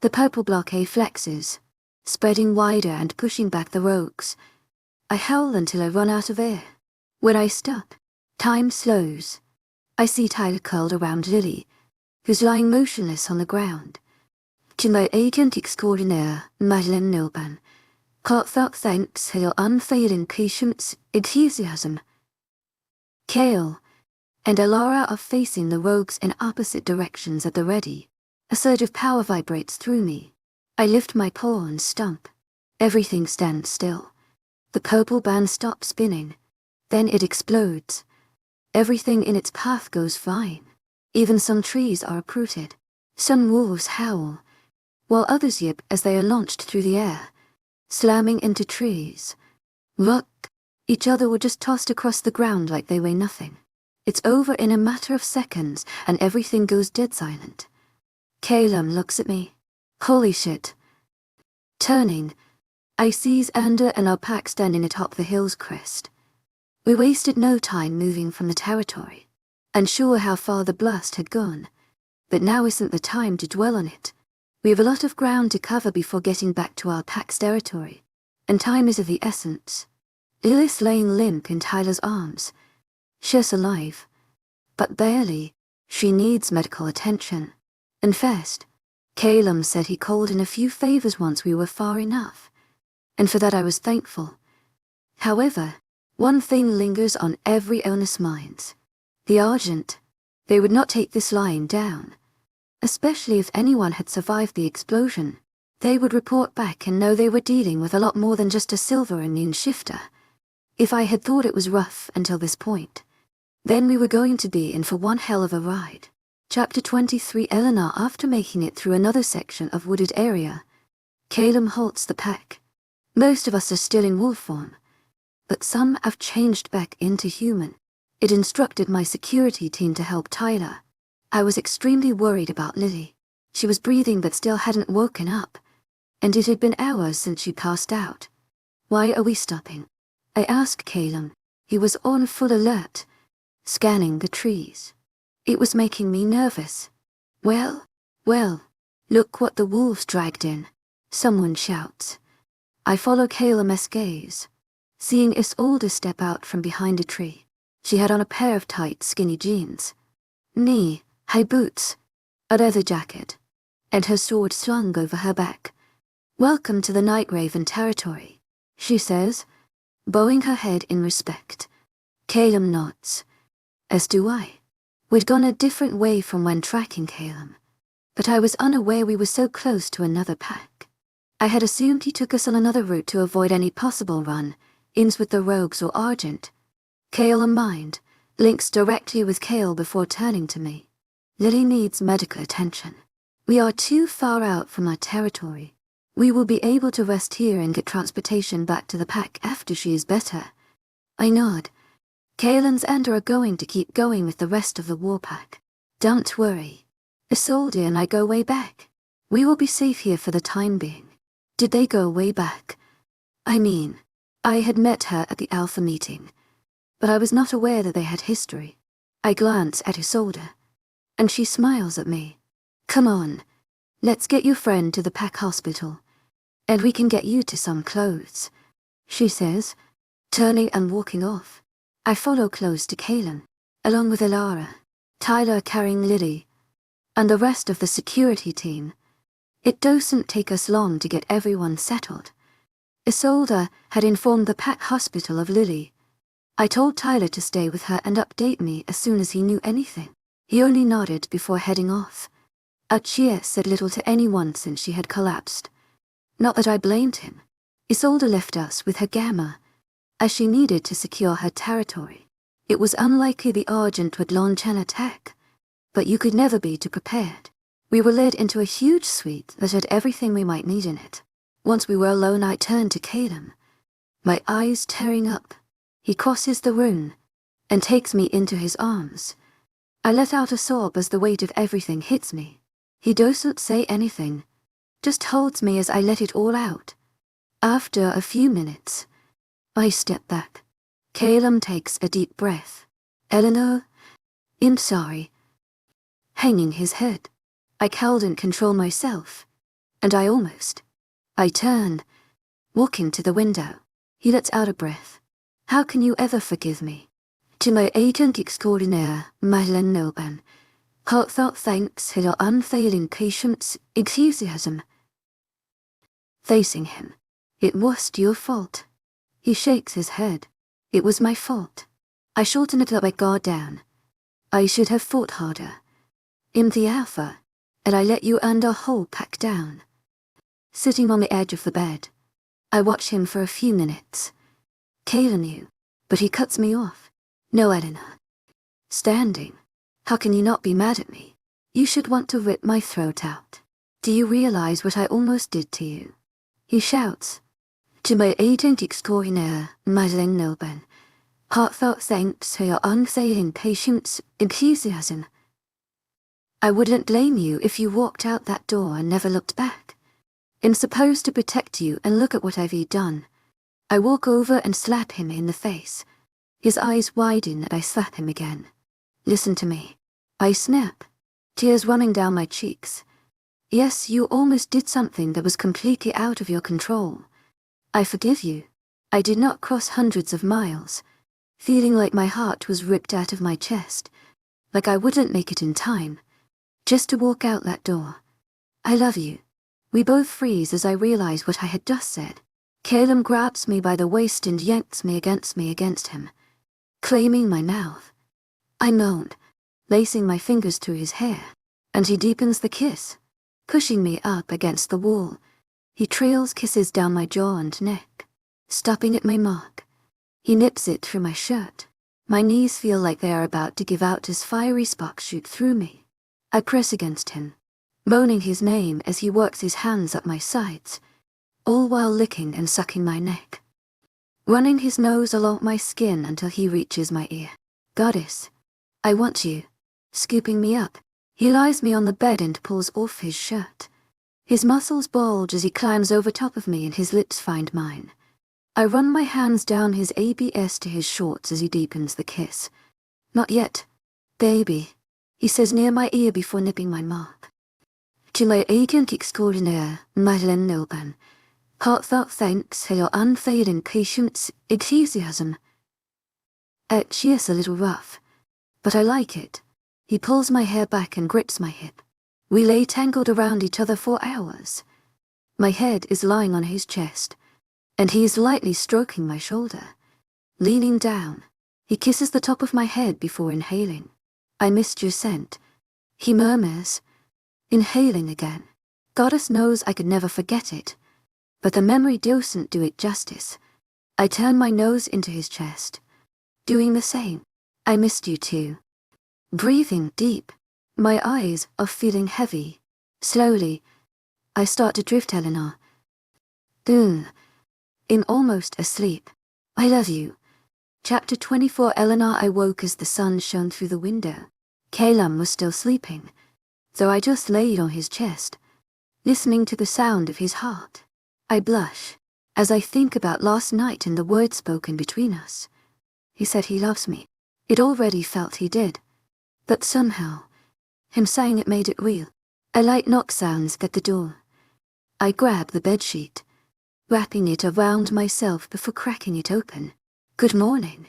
The purple blockade flexes, spreading wider and pushing back the rogues. I howl until I run out of air. When I stop, time slows. I see Tyler curled around Lily, who's lying motionless on the ground. To my agent extraordinaire, Madeleine Nilban, heartfelt thanks for your unfailing patience, enthusiasm. Kale and Alara are facing the rogues in opposite directions at the ready. A surge of power vibrates through me. I lift my paw and stomp. Everything stands still. The purple band stops spinning. Then it explodes. Everything in its path goes flying. Even some trees are uprooted. Some wolves howl, while others yip as they are launched through the air, slamming into trees. Look! Each other were just tossed across the ground like they weigh nothing. It's over in a matter of seconds, and everything goes dead silent. Calum looks at me. Holy shit. Turning, I sees Ander and our pack standing atop the hill's crest. We wasted no time moving from the territory, unsure how far the blast had gone, but now isn't the time to dwell on it. We have a lot of ground to cover before getting back to our pack's territory, and time is of the essence. Lilith's laying limp in Tyler's arms. She's alive, but barely. She needs medical attention. And first, Calum said he called in a few favors once we were far enough, and for that I was thankful. However, one thing lingers on every owner's minds. The Argent. They would not take this lying down. Especially if anyone had survived the explosion. They would report back and know they were dealing with a lot more than just a silver and noon shifter. If I had thought it was rough until this point, then we were going to be in for one hell of a ride. Chapter 23. Eleanor. After making it through another section of wooded area, Calum halts the pack. Most of us are still in wolf form, but some have changed back into human. It instructed my security team to help Tyler. I was extremely worried about Lily. She was breathing but still hadn't woken up, and it had been hours since she passed out. Why are we stopping? I asked Calum. He was on full alert, scanning the trees. It was making me nervous. Well, look what the wolves dragged in, someone shouts. I follow Calum's gaze, seeing Isolde step out from behind a tree. She had on a pair of tight, skinny jeans, knee-high boots, a leather jacket, and her sword slung over her back. Welcome to the Night Raven territory, she says, bowing her head in respect. Calum nods, as do I. We'd gone a different way from when tracking Calum, but I was unaware we were so close to another pack. I had assumed he took us on another route to avoid any possible run-ins with the rogues or Argent. Calum mind links directly with Cale before turning to me. Lily needs medical attention. We are too far out from our territory. We will be able to rest here and get transportation back to the pack after she is better. I nod. Cale and Ander are going to keep going with the rest of the war pack. Don't worry. Isolde and I go way back. We will be safe here for the time being. Did they go way back? I mean, I had met her at the Alpha meeting, but I was not aware that they had history. I glance at Isolde, and she smiles at me. Come on, let's get your friend to the pack hospital, and we can get you to some clothes, she says, turning and walking off. I follow close to Calum, along with Elara, Tyler carrying Lily, and the rest of the security team. It doesn't take us long to get everyone settled. Isolde had informed the pack hospital of Lily. I told Tyler to stay with her and update me as soon as he knew anything. He only nodded before heading off. Achia said little to anyone since she had collapsed. Not that I blamed him. Isolde left us with her gamma, as she needed to secure her territory. It was unlikely the Argent would launch an attack, but you could never be too prepared. We were led into a huge suite that had everything we might need in it. Once we were alone, I turned to Calum, my eyes tearing up. He crosses the room and takes me into his arms. I let out a sob as the weight of everything hits me. He doesn't say anything, just holds me as I let it all out. After a few minutes, I step back. Calum takes a deep breath. Eleanor? I'm sorry. Hanging his head. I couldn't control myself, and I turn, walking to the window. He lets out a breath. How can you ever forgive me? To my agent extraordinaire, Madeleine Noban, heartfelt thanks for your unfailing patience, enthusiasm. Facing him. It wasn't your fault. He shakes his head. It was my fault. I shouldn't have let my guard down. I should have fought harder. In the Alpha, and I let you and our whole pack down. Sitting on the edge of the bed, I watch him for a few minutes. Kayla knew, but he cuts me off. No, Eleanor. Standing. How can you not be mad at me? You should want to rip my throat out. Do you realize what I almost did to you? He shouts. To my agent extraordinaire, Madeleine Nilben. Heartfelt thanks for your unfailing patience, enthusiasm. I wouldn't blame you if you walked out that door and never looked back. I'm supposed to protect you, and look at what I've done. I walk over and slap him in the face. His eyes widen and I slap him again. Listen to me. I snap. Tears running down my cheeks. Yes, you almost did something that was completely out of your control. I forgive you. I did not cross hundreds of miles, feeling like my heart was ripped out of my chest, like I wouldn't make it in time, just to walk out that door. I love you. We both freeze as I realize what I had just said. Caleb grabs me by the waist and yanks me against him, claiming my mouth. I moaned, lacing my fingers through his hair, and he deepens the kiss, pushing me up against the wall. He trails kisses down my jaw and neck, stopping at my mark. He nips it through my shirt. My knees feel like they are about to give out as fiery sparks shoot through me. I press against him, moaning his name as he works his hands up my sides, all while licking and sucking my neck, running his nose along my skin until he reaches my ear. Goddess, I want you. Scooping me up, he lies me on the bed and pulls off his shirt. His muscles bulge as he climbs over top of me and his lips find mine. I run my hands down his ABS to his shorts as he deepens the kiss. Not yet, baby, he says near my ear before nipping my mark. To my agent extraordinaire, Madeleine Nilben, heartfelt thanks for your unfailing patience, enthusiasm. She is a little rough, but I like it. He pulls my hair back and grips my hip. We lay tangled around each other for hours. My head is lying on his chest, and he is lightly stroking my shoulder. Leaning down, he kisses the top of my head before inhaling. I missed your scent, he murmurs, inhaling again. Goddess knows I could never forget it, but the memory doesn't do it justice. I turn my nose into his chest, doing the same. I missed you too. Breathing deep, my eyes are feeling heavy. Slowly, I start to drift, Eleanor. In almost asleep. I love you. Chapter 24. Eleanor. I woke as the sun shone through the window. Calum was still sleeping, so I just laid on his chest, listening to the sound of his heart. I blush as I think about last night and the words spoken between us. He said he loves me. It already felt he did, but somehow, him saying it made it real. A light knock sounds at the door. I grab the bedsheet, wrapping it around myself before cracking it open. Good morning,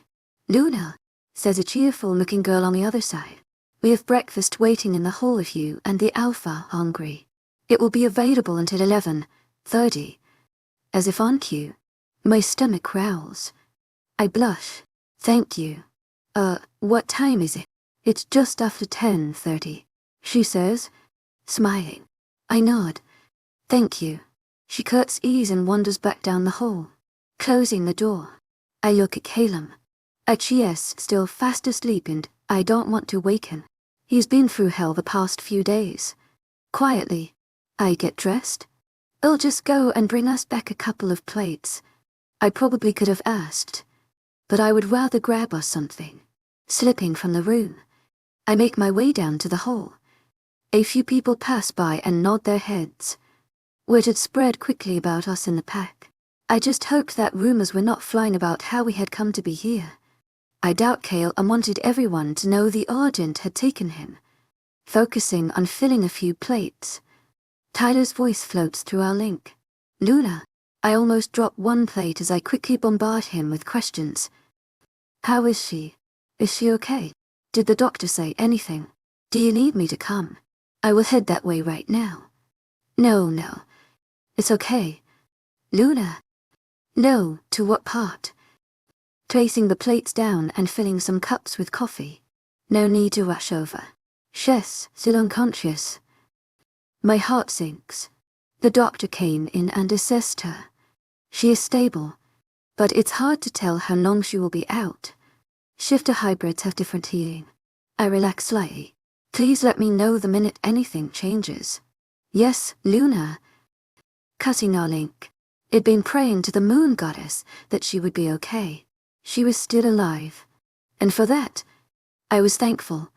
Luna, says a cheerful-looking girl on the other side. We have breakfast waiting in the hall if you and the Alpha hungry. It will be available until 11:30. As if on cue, my stomach growls. I blush. Thank you. What time is it? It's just after 10:30, she says, smiling. I nod. Thank you. She curtsies and wanders back down the hall, closing the door. I look at Calum. Achies still fast asleep and I don't want to waken. He's been through hell the past few days. Quietly, I get dressed. I'll just go and bring us back a couple of plates. I probably could have asked, but I would rather grab us something. Slipping from the room, I make my way down to the hall. A few people pass by and nod their heads. Word had spread quickly about us in the pack. I just hoped that rumors were not flying about how we had come to be here. I doubt Kale and wanted everyone to know the Argent had taken him. Focusing on filling a few plates, Tyler's voice floats through our link. Luna. I almost drop one plate as I quickly bombard him with questions. How is she? Is she okay? Did the doctor say anything? Do you need me to come? I will head that way right now. No. It's okay. Luna. No, to what part? Placing the plates down and filling some cups with coffee. No need to rush over. She's still unconscious. My heart sinks. The doctor came in and assessed her. She is stable, but it's hard to tell how long she will be out. Shifter hybrids have different healing. I relax slightly. Please let me know the minute anything changes. Yes, Luna. Cutting our link. I'd been praying to the moon goddess that she would be okay. She was still alive. And for that, I was thankful.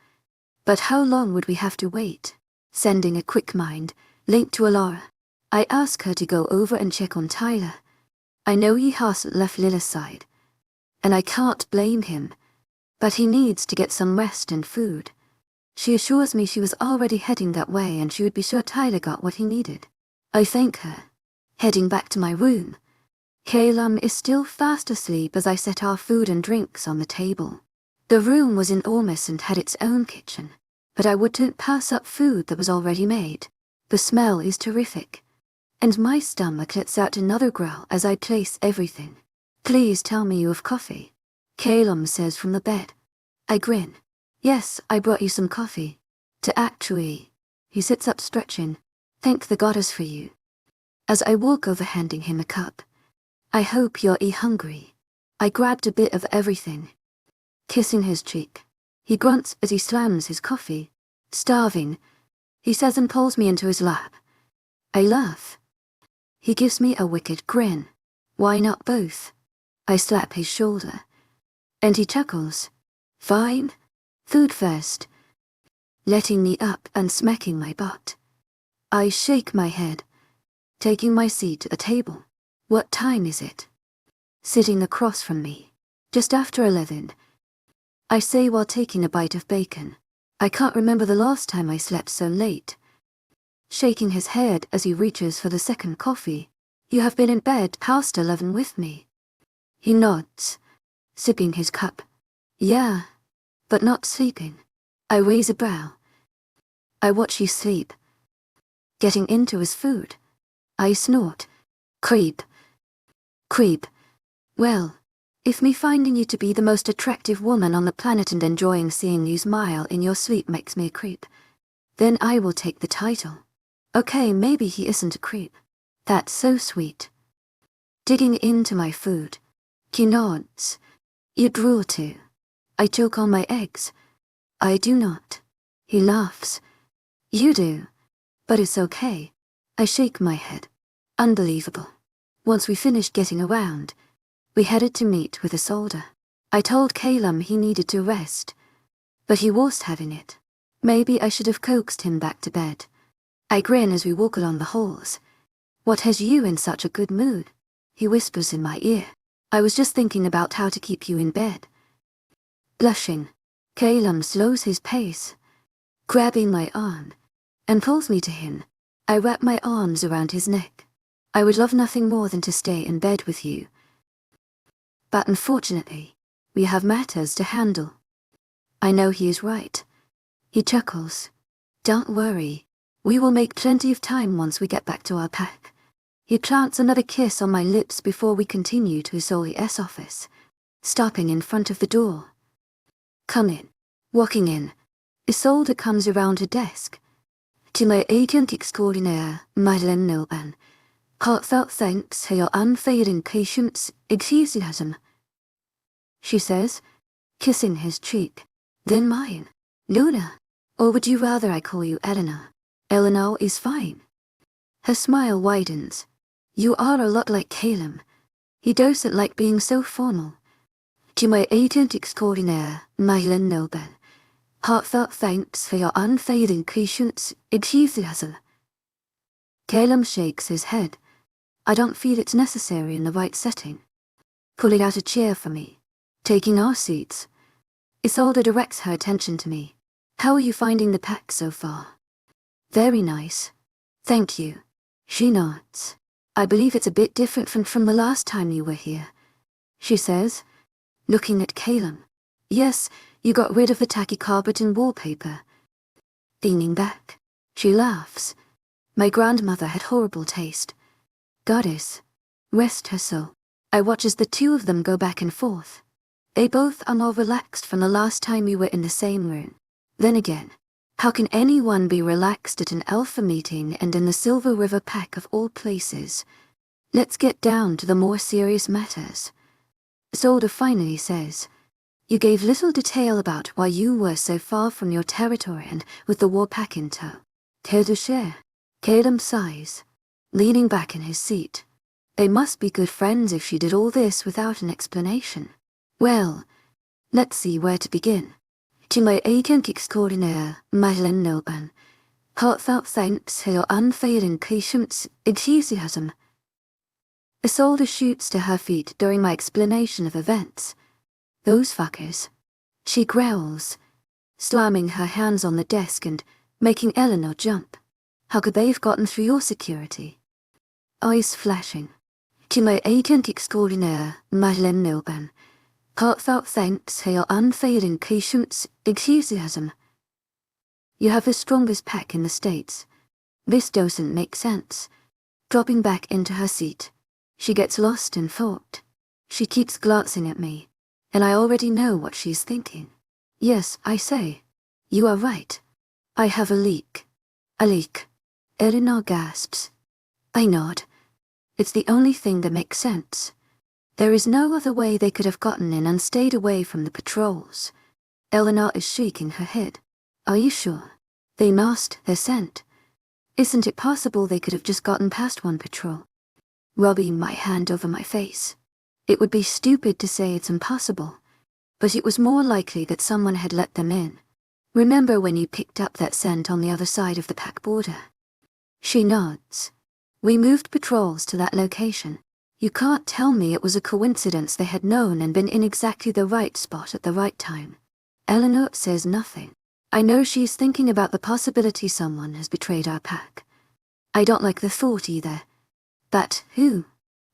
But how long would we have to wait? Sending a quick mind, link to Alara. I ask her to go over and check on Tyler. I know he hasn't left Lila's side. And I can't blame him. But he needs to get some rest and food. She assures me she was already heading that way and she would be sure Tyler got what he needed. I thank her. Heading back to my room. Calum is still fast asleep as I set our food and drinks on the table. The room was enormous and had its own kitchen, but I wouldn't pass up food that was already made. The smell is terrific. And my stomach lets out another growl as I place everything. Please tell me you have coffee. Calum says from the bed. I grin. Yes, I brought you some coffee. To actually. He sits up stretching. Thank the goddess for you. As I walk over handing him a cup. I hope you're hungry. I grabbed a bit of everything. Kissing his cheek. He grunts as he slams his coffee. Starving, he says and pulls me into his lap. I laugh. He gives me a wicked grin. Why not both? I slap his shoulder. And he chuckles. Fine. Food first. Letting me up and smacking my butt. I shake my head. Taking my seat at the table. What time is it? Sitting across from me. Just after 11. I say while taking a bite of bacon. I can't remember the last time I slept so late. Shaking his head as he reaches for the second coffee. You have been in bed past 11 with me. He nods. Sipping his cup. Yeah, but not sleeping. I raise a brow. I watch you sleep. Getting into his food. I snort. Creep. Creep. Well, if me finding you to be the most attractive woman on the planet and enjoying seeing you smile in your sleep makes me a creep, then I will take the title. Okay, maybe he isn't a creep. That's so sweet. Digging into my food. He nods. You drool too. I choke on my eggs. I do not. He laughs. You do. But it's okay. I shake my head. Unbelievable. Once we finished getting around, we headed to meet with a soldier. I told Calum he needed to rest, but he was having it. Maybe I should have coaxed him back to bed. I grin as we walk along the halls. What has you in such a good mood? He whispers in my ear. I was just thinking about how to keep you in bed. Blushing, Calum slows his pace, grabbing my arm, and pulls me to him. I wrap my arms around his neck. I would love nothing more than to stay in bed with you. But unfortunately, we have matters to handle. I know he is right. He chuckles. Don't worry. We will make plenty of time once we get back to our pack. He plants another kiss on my lips before we continue to his OES office, stopping in front of the door. Come in. Walking in, Isolde comes around her desk. To my agent extraordinaire, Madeleine Nolan. Heartfelt thanks for your unfailing patience, enthusiasm. She says, kissing his cheek. Then mine. Luna. Or would you rather I call you Eleanor? Eleanor is fine. Her smile widens. You are a lot like Calum. He doesn't like being so formal. To my agent extraordinaire, Madeleine Nolan. Heartfelt thanks for your unfailing patience, enthusiasm. Calum shakes his head. I don't feel it's necessary in the right setting. Pulling out a chair for me. Taking our seats. Isolde directs her attention to me. How are you finding the pack so far? Very nice. Thank you. She nods. I believe it's a bit different from the last time you were here. She says, looking at Calum. Yes, you got rid of the tacky carpet and wallpaper. Leaning back. She laughs. My grandmother had horrible taste. Goddess. Rest her soul. I watch as the two of them go back and forth. They both are more relaxed from the last time we were in the same room. Then again, How can anyone be relaxed at an alpha meeting and in the Silver River Pack of all places? Let's get down to the more serious matters. Isolde finally says, "You gave little detail about why you were so far from your territory and with the war pack in tow. Care to share?" Caleb sighs, leaning back in his seat. They must be good friends if she did all this without an explanation. Well, let's see where to begin. To my agent extraordinaire, Madeleine Noban, heartfelt thanks for your unfailing patience, enthusiasm. Isolde shoots to her feet during my explanation of events. Those fuckers. She growls, slamming her hands on the desk and making Eleanor jump. How could they have gotten through your security? Eyes flashing. To my agent extraordinaire, Madeleine Noban, heartfelt thanks for your unfailing patience, enthusiasm. You have the strongest pack in the States. This doesn't make sense. Dropping back into her seat, she gets lost in thought. She keeps glancing at me, and I already know what she's thinking. Yes, I say. You are right. I have a leak. A leak. Eleanor gasps. I nod. It's the only thing that makes sense. There is no other way they could have gotten in and stayed away from the patrols. Eleanor is shaking her head. Are you sure? They masked their scent. Isn't it possible they could have just gotten past one patrol? Rubbing my hand over my face. It would be stupid to say it's impossible, but it was more likely that someone had let them in. Remember when you picked up that scent on the other side of the pack border? She nods. We moved patrols to that location. You can't tell me it was a coincidence they had known and been in exactly the right spot at the right time. Eleanor says nothing. I know she's thinking about the possibility someone has betrayed our pack. I don't like the thought either. But who?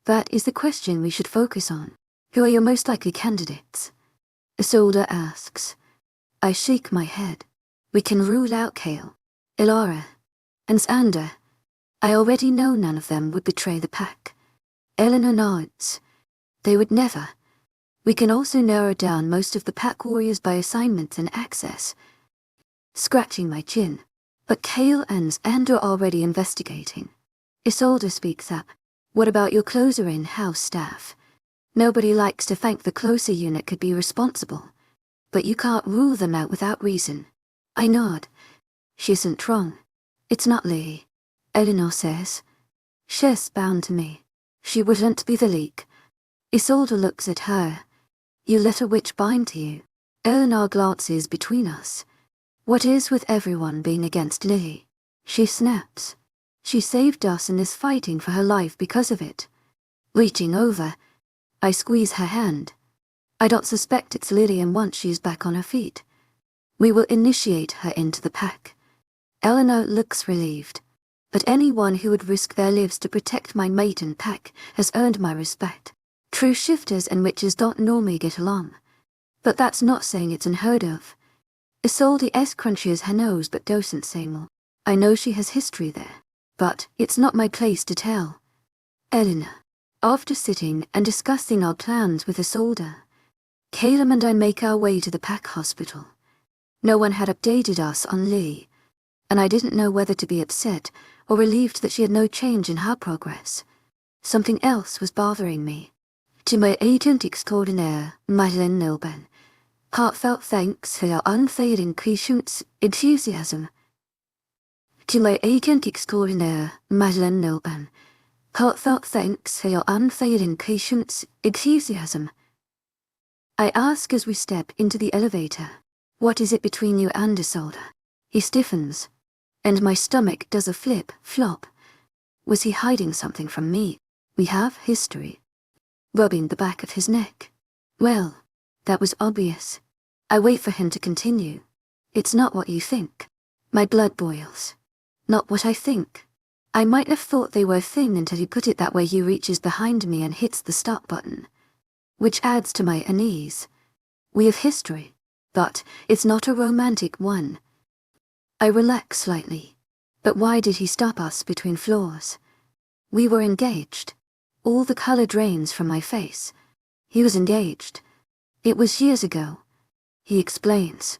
That is the question we should focus on. Who are your most likely candidates? Isolde asks. I shake my head. We can rule out Kale, Ilara, and Xander. I already know none of them would betray the pack. Eleanor nods. They would never. We can also narrow down most of the pack warriors by assignment and access. Scratching my chin. But Kale and Xander are already investigating. Isolde speaks up. What about your closer in-house staff? Nobody likes to think the closer unit could be responsible. But you can't rule them out without reason. I nod. She isn't wrong. It's not Lee. Eleanor says. She's bound to me. She wouldn't be the leak. Isolde looks at her. You let a witch bind to you. Eleanor glances between us. What is with everyone being against Lily? She snaps. She saved us and is fighting for her life because of it. Reaching over, I squeeze her hand. I don't suspect it's Lillian once she's back on her feet. We will initiate her into the pack. Eleanor looks relieved. But anyone who would risk their lives to protect my mate and pack has earned my respect. True shifters and witches don't normally get along. But that's not saying it's unheard of. Isolde crunches her nose but doesn't say more. I know she has history there, but it's not my place to tell. Eleanor. After sitting and discussing our plans with Isolde, Caleb and I make our way to the pack hospital. No one had updated us on Lee, and I didn't know whether to be upset or relieved that she had no change in her progress. Something else was bothering me. To my agent extraordinaire, Madeleine Noban, heartfelt thanks for your unfailing patience, enthusiasm. To my agent extraordinaire, Madeleine Noban, heartfelt thanks for your unfailing patience, enthusiasm. I ask as we step into the elevator, what is it between you and Isolde? He stiffens, and my stomach does a flop. Was he hiding something from me? We have history. Rubbing the back of his neck. Well, that was obvious. I wait for him to continue. It's not what you think. My blood boils. Not what I think. I might have thought they were a thing until he put it that way. He reaches behind me and hits the stop button, which adds to my unease. We have history, but it's not a romantic one. I relax slightly. But why did he stop us between floors? We were engaged. All the color drains from my face. He was engaged. It was years ago. He explains.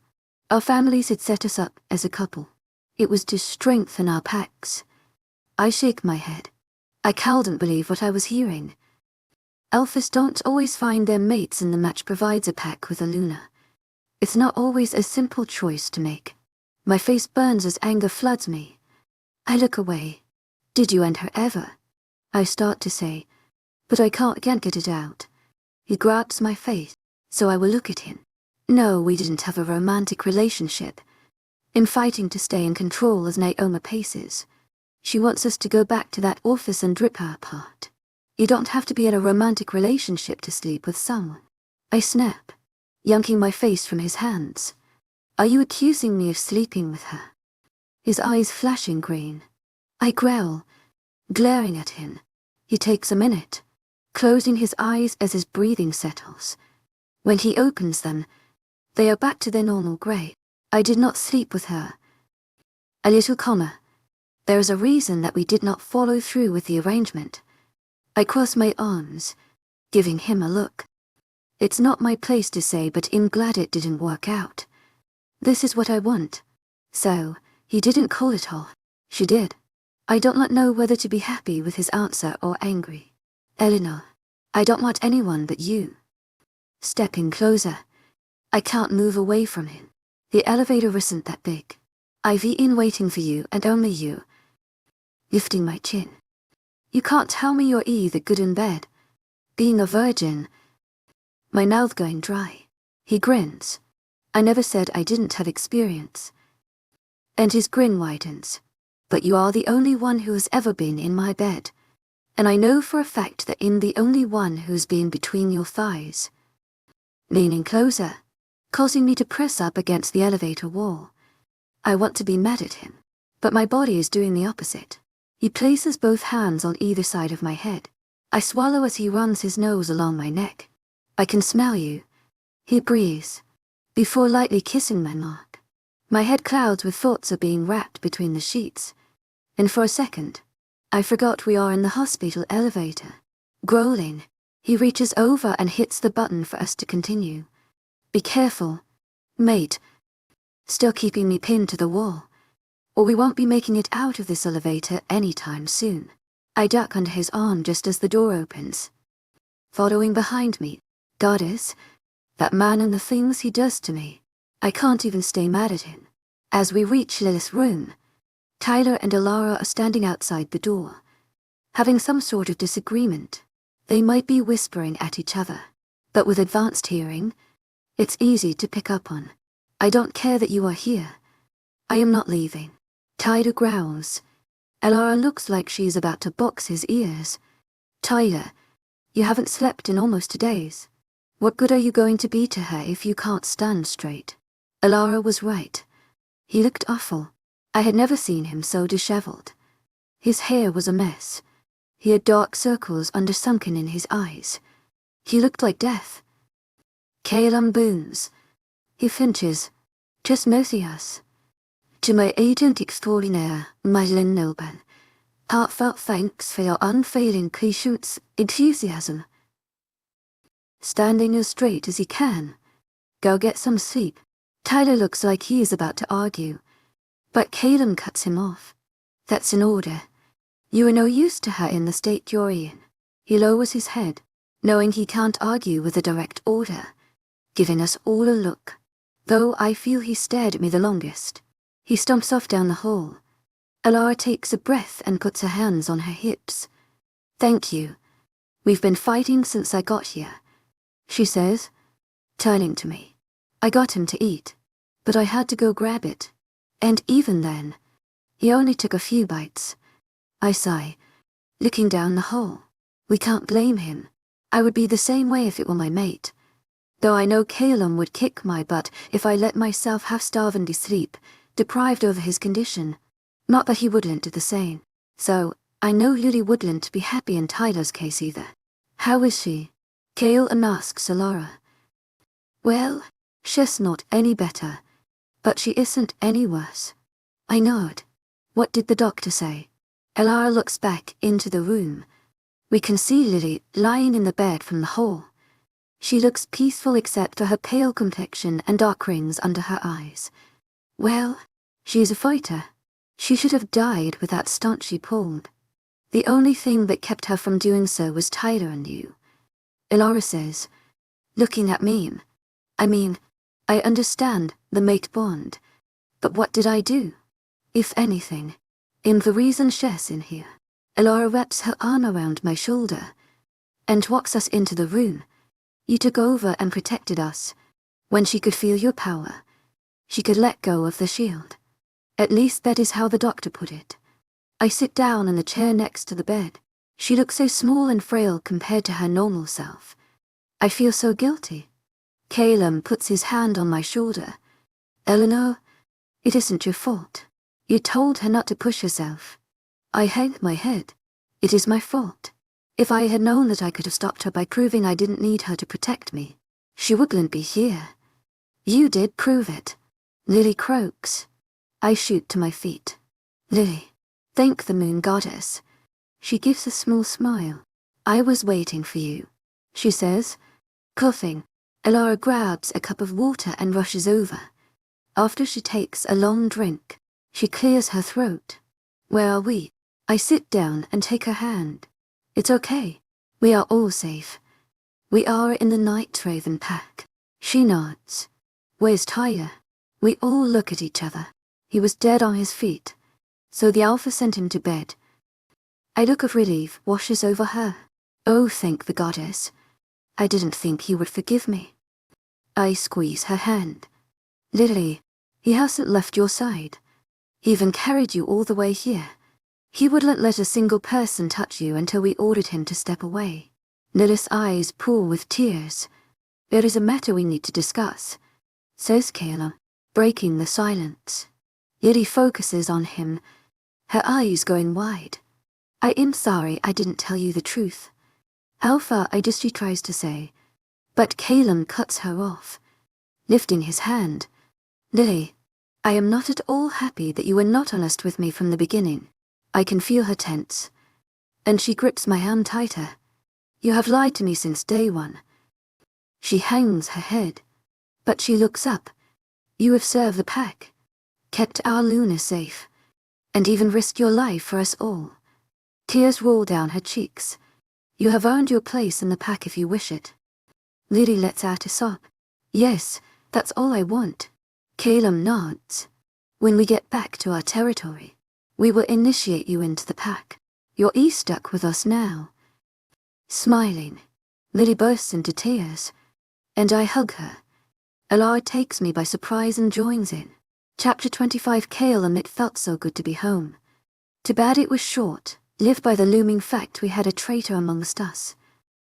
Our families had set us up as a couple. It was to strengthen our packs. I shake my head. I couldn't believe what I was hearing. Alphas don't always find their mates, and the match provides a pack with a Luna. It's not always a simple choice to make. My face burns as anger floods me. I look away. Did you end her ever? I start to say, but I can't get it out. He grabs my face, so I will look at him. No, we didn't have a romantic relationship. In fighting to stay in control as Naoma paces, she wants us to go back to that office and rip her apart. You don't have to be in a romantic relationship to sleep with someone. I snap, yanking my face from his hands. Are you accusing me of sleeping with her? His eyes flashing green. I growl, glaring at him. He takes a minute, closing his eyes as his breathing settles. When he opens them, they are back to their normal grey. I did not sleep with her. A little comma. There is a reason that we did not follow through with the arrangement. I cross my arms, giving him a look. It's not my place to say, but I'm glad it didn't work out. This is what I want. So, he didn't call it off. She did. I don't know whether to be happy with his answer or angry. Eleanor, I don't want anyone but you. Stepping closer. I can't move away from him. The elevator isn't that big. I've been waiting for you and only you. Lifting my chin. You can't tell me you're either good in bed. Being a virgin. My mouth going dry. He grins. I never said I didn't have experience. And his grin widens. But you are the only one who has ever been in my bed. And I know for a fact that I'm the only one who's been between your thighs. Leaning closer, causing me to press up against the elevator wall. I want to be mad at him, but my body is doing the opposite. He places both hands on either side of my head. I swallow as he runs his nose along my neck. I can smell you. He breathes, before lightly kissing my mark. My head clouds with thoughts of being wrapped between the sheets. And for a second, I forgot we are in the hospital elevator. Growling, he reaches over and hits the button for us to continue. Be careful, mate. Still keeping me pinned to the wall, or we won't be making it out of this elevator anytime soon. I duck under his arm just as the door opens. Following behind me, goddess, that man and the things he does to me. I can't even stay mad at him. As we reach Lilith's room, Tyler and Alara are standing outside the door, having some sort of disagreement. They might be whispering at each other, but with advanced hearing, it's easy to pick up on. I don't care that you are here. I am not leaving. Tyler growls. Alara looks like she's about to box his ears. Tyler, you haven't slept in almost 2 days. What good are you going to be to her if you can't stand straight? Alara was right. He looked awful. I had never seen him so disheveled. His hair was a mess. He had dark circles sunken in his eyes. He looked like death. Calum booms. He flinches. Just mercy us. To my agent extraordinaire, Madeleine Nilban, heartfelt thanks for your unfailing patience, enthusiasm. Standing as straight as he can. Go get some sleep. Tyler looks like he is about to argue, but Calum cuts him off. That's an order. You are no use to her in the state you're in. He lowers his head, knowing he can't argue with a direct order, giving us all a look. Though I feel he stared at me the longest. He stomps off down the hall. Alara takes a breath and puts her hands on her hips. Thank you. We've been fighting since I got here, she says, turning to me. I got him to eat, but I had to go grab it. And even then, he only took a few bites. I sigh, looking down the hole. We can't blame him. I would be the same way if it were my mate. Though I know Calum would kick my butt if I let myself half-starve and sleep, deprived over his condition. Not that he wouldn't do the same. So, I know Lily wouldn't be happy in Tyler's case either. How is she? Calum asks Alara. Well, she's not any better, but she isn't any worse. I nod. What did the doctor say? Alara looks back into the room. We can see Lily lying in the bed from the hall. She looks peaceful except for her pale complexion and dark rings under her eyes. Well, she's a fighter. She should have died with that stunt she pulled. The only thing that kept her from doing so was Tyler and you. Elara says, looking at me. I understand the mate bond. But what did I do? If anything. In the reason she's in here. Elara wraps her arm around my shoulder and walks us into the room. You took over and protected us. When she could feel your power, she could let go of the shield. At least that is how the doctor put it. I sit down in the chair next to the bed. She looks so small and frail compared to her normal self. I feel so guilty. Calum puts his hand on my shoulder. Eleanor, it isn't your fault. You told her not to push herself. I hang my head. It is my fault. If I had known that I could have stopped her by proving I didn't need her to protect me, she wouldn't be here. You did prove it. Lily croaks. I shoot to my feet. Lily, thank the moon goddess. She gives a small smile. I was waiting for you, she says. Coughing, Elara grabs a cup of water and rushes over. After she takes a long drink, she clears her throat. Where are we? I sit down and take her hand. It's okay. We are all safe. We are in the Night Raven pack. She nods. Where's Tyler? We all look at each other. He was dead on his feet, so the Alpha sent him to bed. A look of relief washes over her. Oh, thank the goddess. I didn't think he would forgive me. I squeeze her hand. Lily, he hasn't left your side. He even carried you all the way here. He wouldn't let a single person touch you until we ordered him to step away. Lily's eyes pool with tears. There is a matter we need to discuss, says Calum, breaking the silence. Lily focuses on him, her eyes going wide. I am sorry I didn't tell you the truth. Alpha, she tries to say, but Calum cuts her off, lifting his hand. Lily, I am not at all happy that you were not honest with me from the beginning. I can feel her tense, and she grips my hand tighter. You have lied to me since day one. She hangs her head, but she looks up. You have served the pack, kept our Luna safe, and even risked your life for us all. Tears roll down her cheeks. You have earned your place in the pack if you wish it. Lily lets out a sob. Yes, that's all I want. Calum nods. When we get back to our territory, we will initiate you into the pack. You're stuck with us now. Smiling, Lily bursts into tears, and I hug her. Elara takes me by surprise and joins in. Chapter 25. Calum, it felt so good to be home. Too bad it was short, lived by the looming fact we had a traitor amongst us.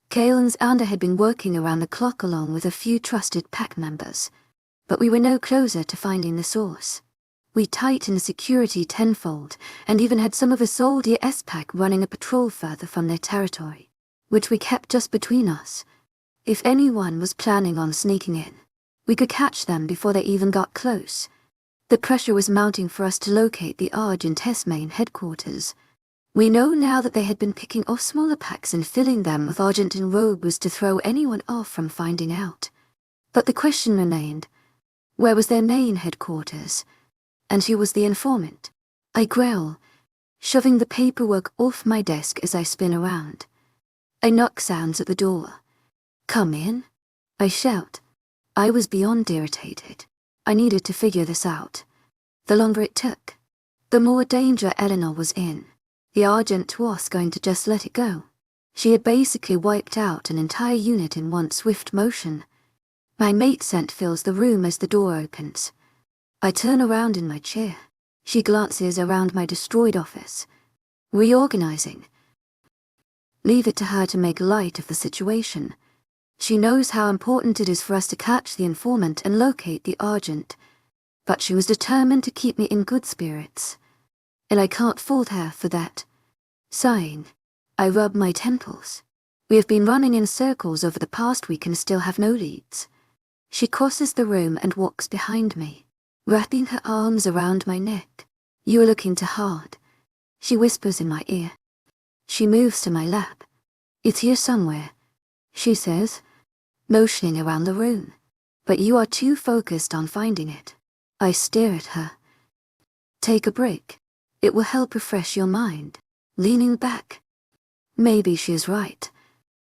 Calum's Ander had been working around the clock along with a few trusted pack members, but we were no closer to finding the source. We tightened security tenfold, and even had some of a Soldier S-Pack running a patrol further from their territory, which we kept just between us. If anyone was planning on sneaking in, we could catch them before they even got close. The pressure was mounting for us to locate the Argent S main headquarters. We know now that they had been picking off smaller packs and filling them with Argent and rogues to throw anyone off from finding out. But the question remained, where was their main headquarters? And who was the informant? I growl, shoving the paperwork off my desk as I spin around. A knock sounds at the door. Come in, I shout. I was beyond irritated. I needed to figure this out. The longer it took, the more danger Eleanor was in. The Argent was going to just let it go. She had basically wiped out an entire unit in one swift motion. My mate scent fills the room as the door opens. I turn around in my chair. She glances around my destroyed office. Reorganizing. Leave it to her to make light of the situation. She knows how important it is for us to catch the informant and locate the Argent, but she was determined to keep me in good spirits, and I can't fault her for that. Sighing, I rub my temples. We have been running in circles over the past week and still have no leads. She crosses the room and walks behind me, wrapping her arms around my neck. You are looking too hard, she whispers in my ear. She moves to my lap. It's here somewhere, she says. motioning around the room. But you are too focused on finding it. I stare at her. Take a break. It will help refresh your mind. Leaning back. Maybe she is right.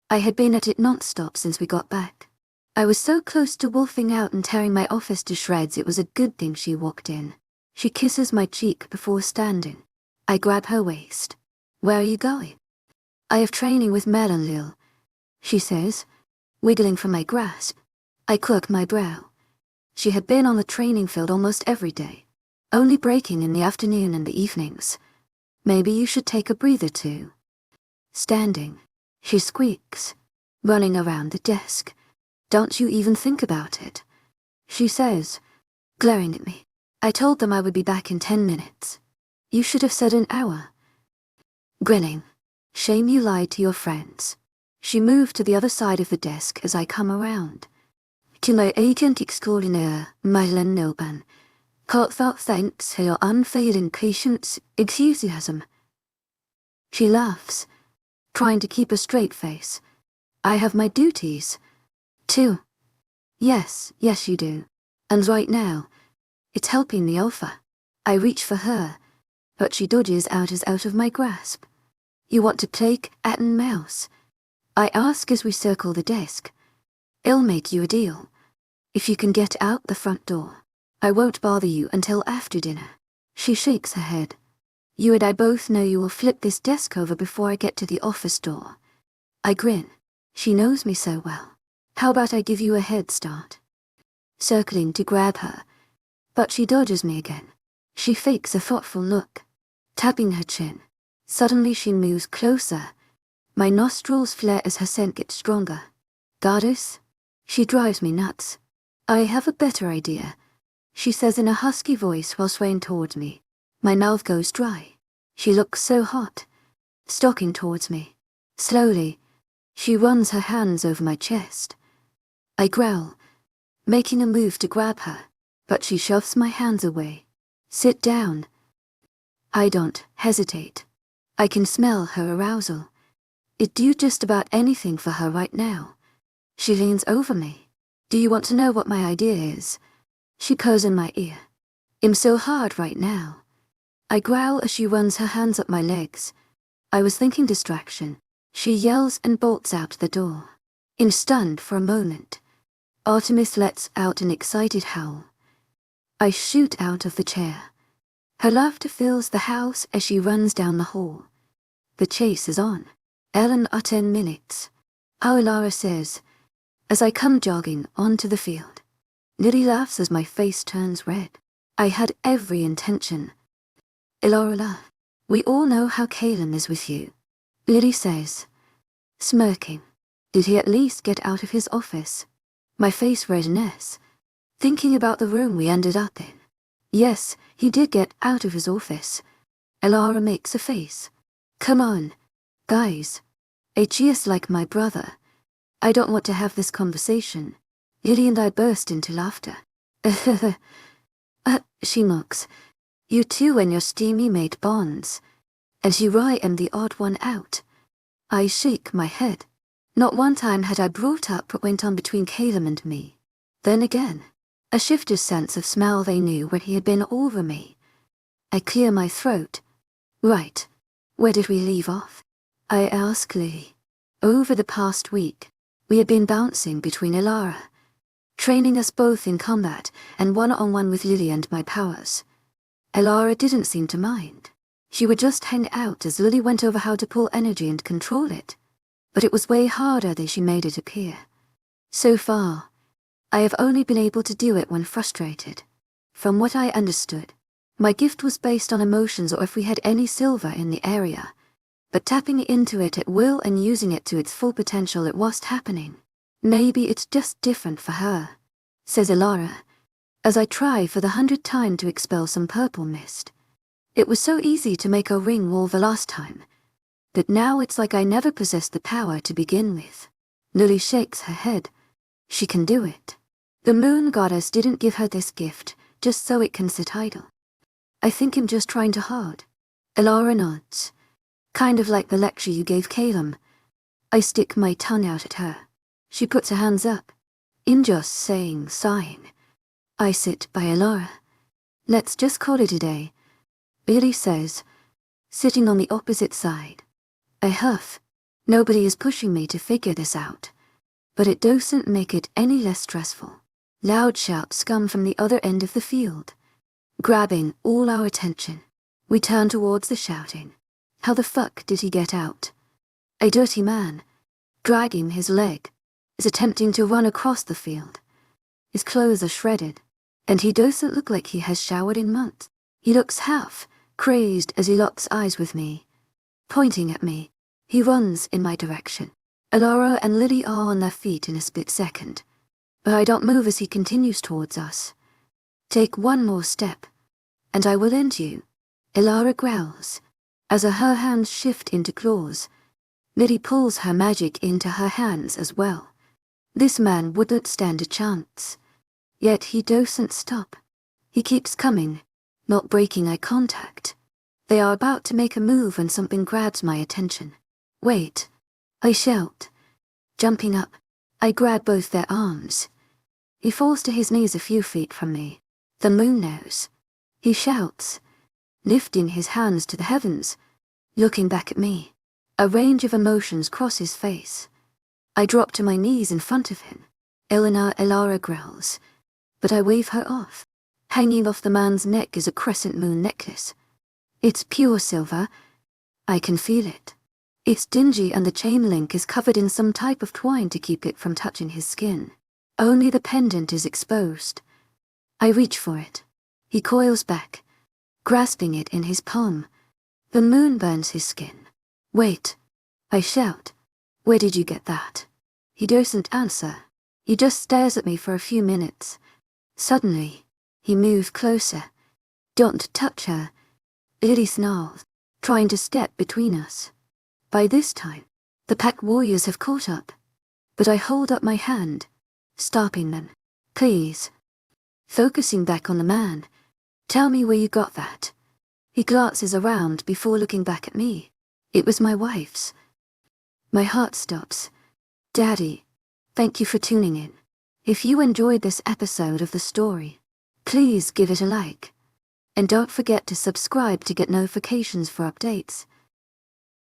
I had been at it non-stop since we got back. I was so close to wolfing out and tearing my office to shreds it was a good thing she walked in. She kisses my cheek before standing. I grab her waist. Where are you going? I have training with Mel and Lil, she says, wiggling from my grasp. I quirk my brow. She had been on the training field almost every day, only breaking in the afternoon and the evenings. Maybe you should take a breather too. Standing, she squeaks, running around the desk. Don't you even think about it, she says, glaring at me. I told them I would be back in 10 minutes. You should have said an hour. Grinning. Shame you lied to your friends. She moved to the other side of the desk as I come around. To my agent extraordinaire, Mylan Noban. Heartfelt thanks for your unfailing patience, enthusiasm. She laughs, trying to keep a straight face. I have my duties, too. Yes, you do. And right now, it's helping the alpha. I reach for her, but she dodges out as out of my grasp. You want to play cat and mouse? I ask as we circle the desk. I'll make you a deal. If you can get out the front door, I won't bother you until after dinner. She shakes her head. You and I both know you will flip this desk over before I get to the office door. I grin. She knows me so well. How about I give you a head start? Circling to grab her, but she dodges me again. She fakes a thoughtful look, tapping her chin. Suddenly she moves closer. My nostrils flare as her scent gets stronger. Goddess? She drives me nuts. I have a better idea, she says in a husky voice while swaying towards me. My mouth goes dry. She looks so hot, stalking towards me. Slowly, she runs her hands over my chest. I growl, making a move to grab her, but she shoves my hands away. Sit down. I don't hesitate. I can smell her arousal. I'd do just about anything for her right now. She leans over me. Do you want to know what my idea is? She purrs in my ear. I'm so hard right now. I growl as she runs her hands up my legs. I was thinking distraction. She yells and bolts out the door. I'm stunned for a moment. Artemis lets out an excited howl. I shoot out of the chair. Her laughter fills the house as she runs down the hall. The chase is on. Ellen are 10 minutes. Lara says, as I come jogging onto the field. Lily laughs as my face turns red. I had every intention. Ilora, we all know how Caleb is with you, Lily says, smirking. Did he at least get out of his office? My face redness, thinking about the room we ended up in. Yes, he did get out of his office. Elara makes a face. Come on, guys. Aegeus like my brother. I don't want to have this conversation. Lily and I burst into laughter. She mocks. You two and your steamy mate bonds. As you I am the odd one out. I shake my head. Not one time had I brought up what went on between Caleb and me. Then again, a shifter's sense of smell they knew when he had been over me. I clear my throat. Right. Where did we leave off? I ask Lily. Over the past week, we had been bouncing between Ilara, training us both in combat and one-on-one with Lily and my powers. Ilara didn't seem to mind. She would just hang out as Lily went over how to pull energy and control it. But it was way harder than she made it appear. So far, I have only been able to do it when frustrated. From what I understood, my gift was based on emotions or if we had any silver in the area. But tapping into it at will and using it to its full potential it was happening. Maybe it's just different for her, says Ilara, as I try for the 100th time to expel some purple mist. It was so easy to make a ring wall the last time, but now it's like I never possessed the power to begin with. Lily shakes her head. She can do it. The moon goddess didn't give her this gift just so it can sit idle. I think I'm just trying too hard. Ilara nods. Kind of like the lecture you gave Caleb. I stick my tongue out at her. She puts her hands up, in just saying, sighing. I sit by Elara. Let's just call it a day, Billy says, sitting on the opposite side. I huff. Nobody is pushing me to figure this out. But it doesn't make it any less stressful. Loud shouts come from the other end of the field, grabbing all our attention. We turn towards the shouting. How the fuck did he get out? A dirty man, dragging his leg, is attempting to run across the field. His clothes are shredded, and he doesn't look like he has showered in months. He looks half crazed as he locks eyes with me. Pointing at me, he runs in my direction. Elara and Lily are on their feet in a split second, but I don't move as he continues towards us. Take one more step, and I will end you, Elara growls. As her hands shift into claws, Lily pulls her magic into her hands as well. This man wouldn't stand a chance. Yet he doesn't stop. He keeps coming, not breaking eye contact. They are about to make a move when something grabs my attention. Wait, I shout. Jumping up, I grab both their arms. He falls to his knees a few feet from me. The moon knows. He shouts, lifting his hands to the heavens, looking back at me. A range of emotions cross his face. I drop to my knees in front of him. Elara growls, but I wave her off. Hanging off the man's neck is a crescent moon necklace. It's pure silver. I can feel it. It's dingy and the chain link is covered in some type of twine to keep it from touching his skin. Only the pendant is exposed. I reach for it. He coils back, grasping it in his palm. The moon burns his skin. Wait, I shout. Where did you get that? He doesn't answer. He just stares at me for a few minutes. Suddenly, he moves closer. Don't touch her. Lily snarls, trying to step between us. By this time, the pack warriors have caught up, but I hold up my hand, stopping them. Please. Focusing back on the man, tell me where you got that. He glances around before looking back at me. It was my wife's. My heart stops. Daddy, thank you for tuning in. If you enjoyed this episode of the story, please give it a like. And don't forget to subscribe to get notifications for updates.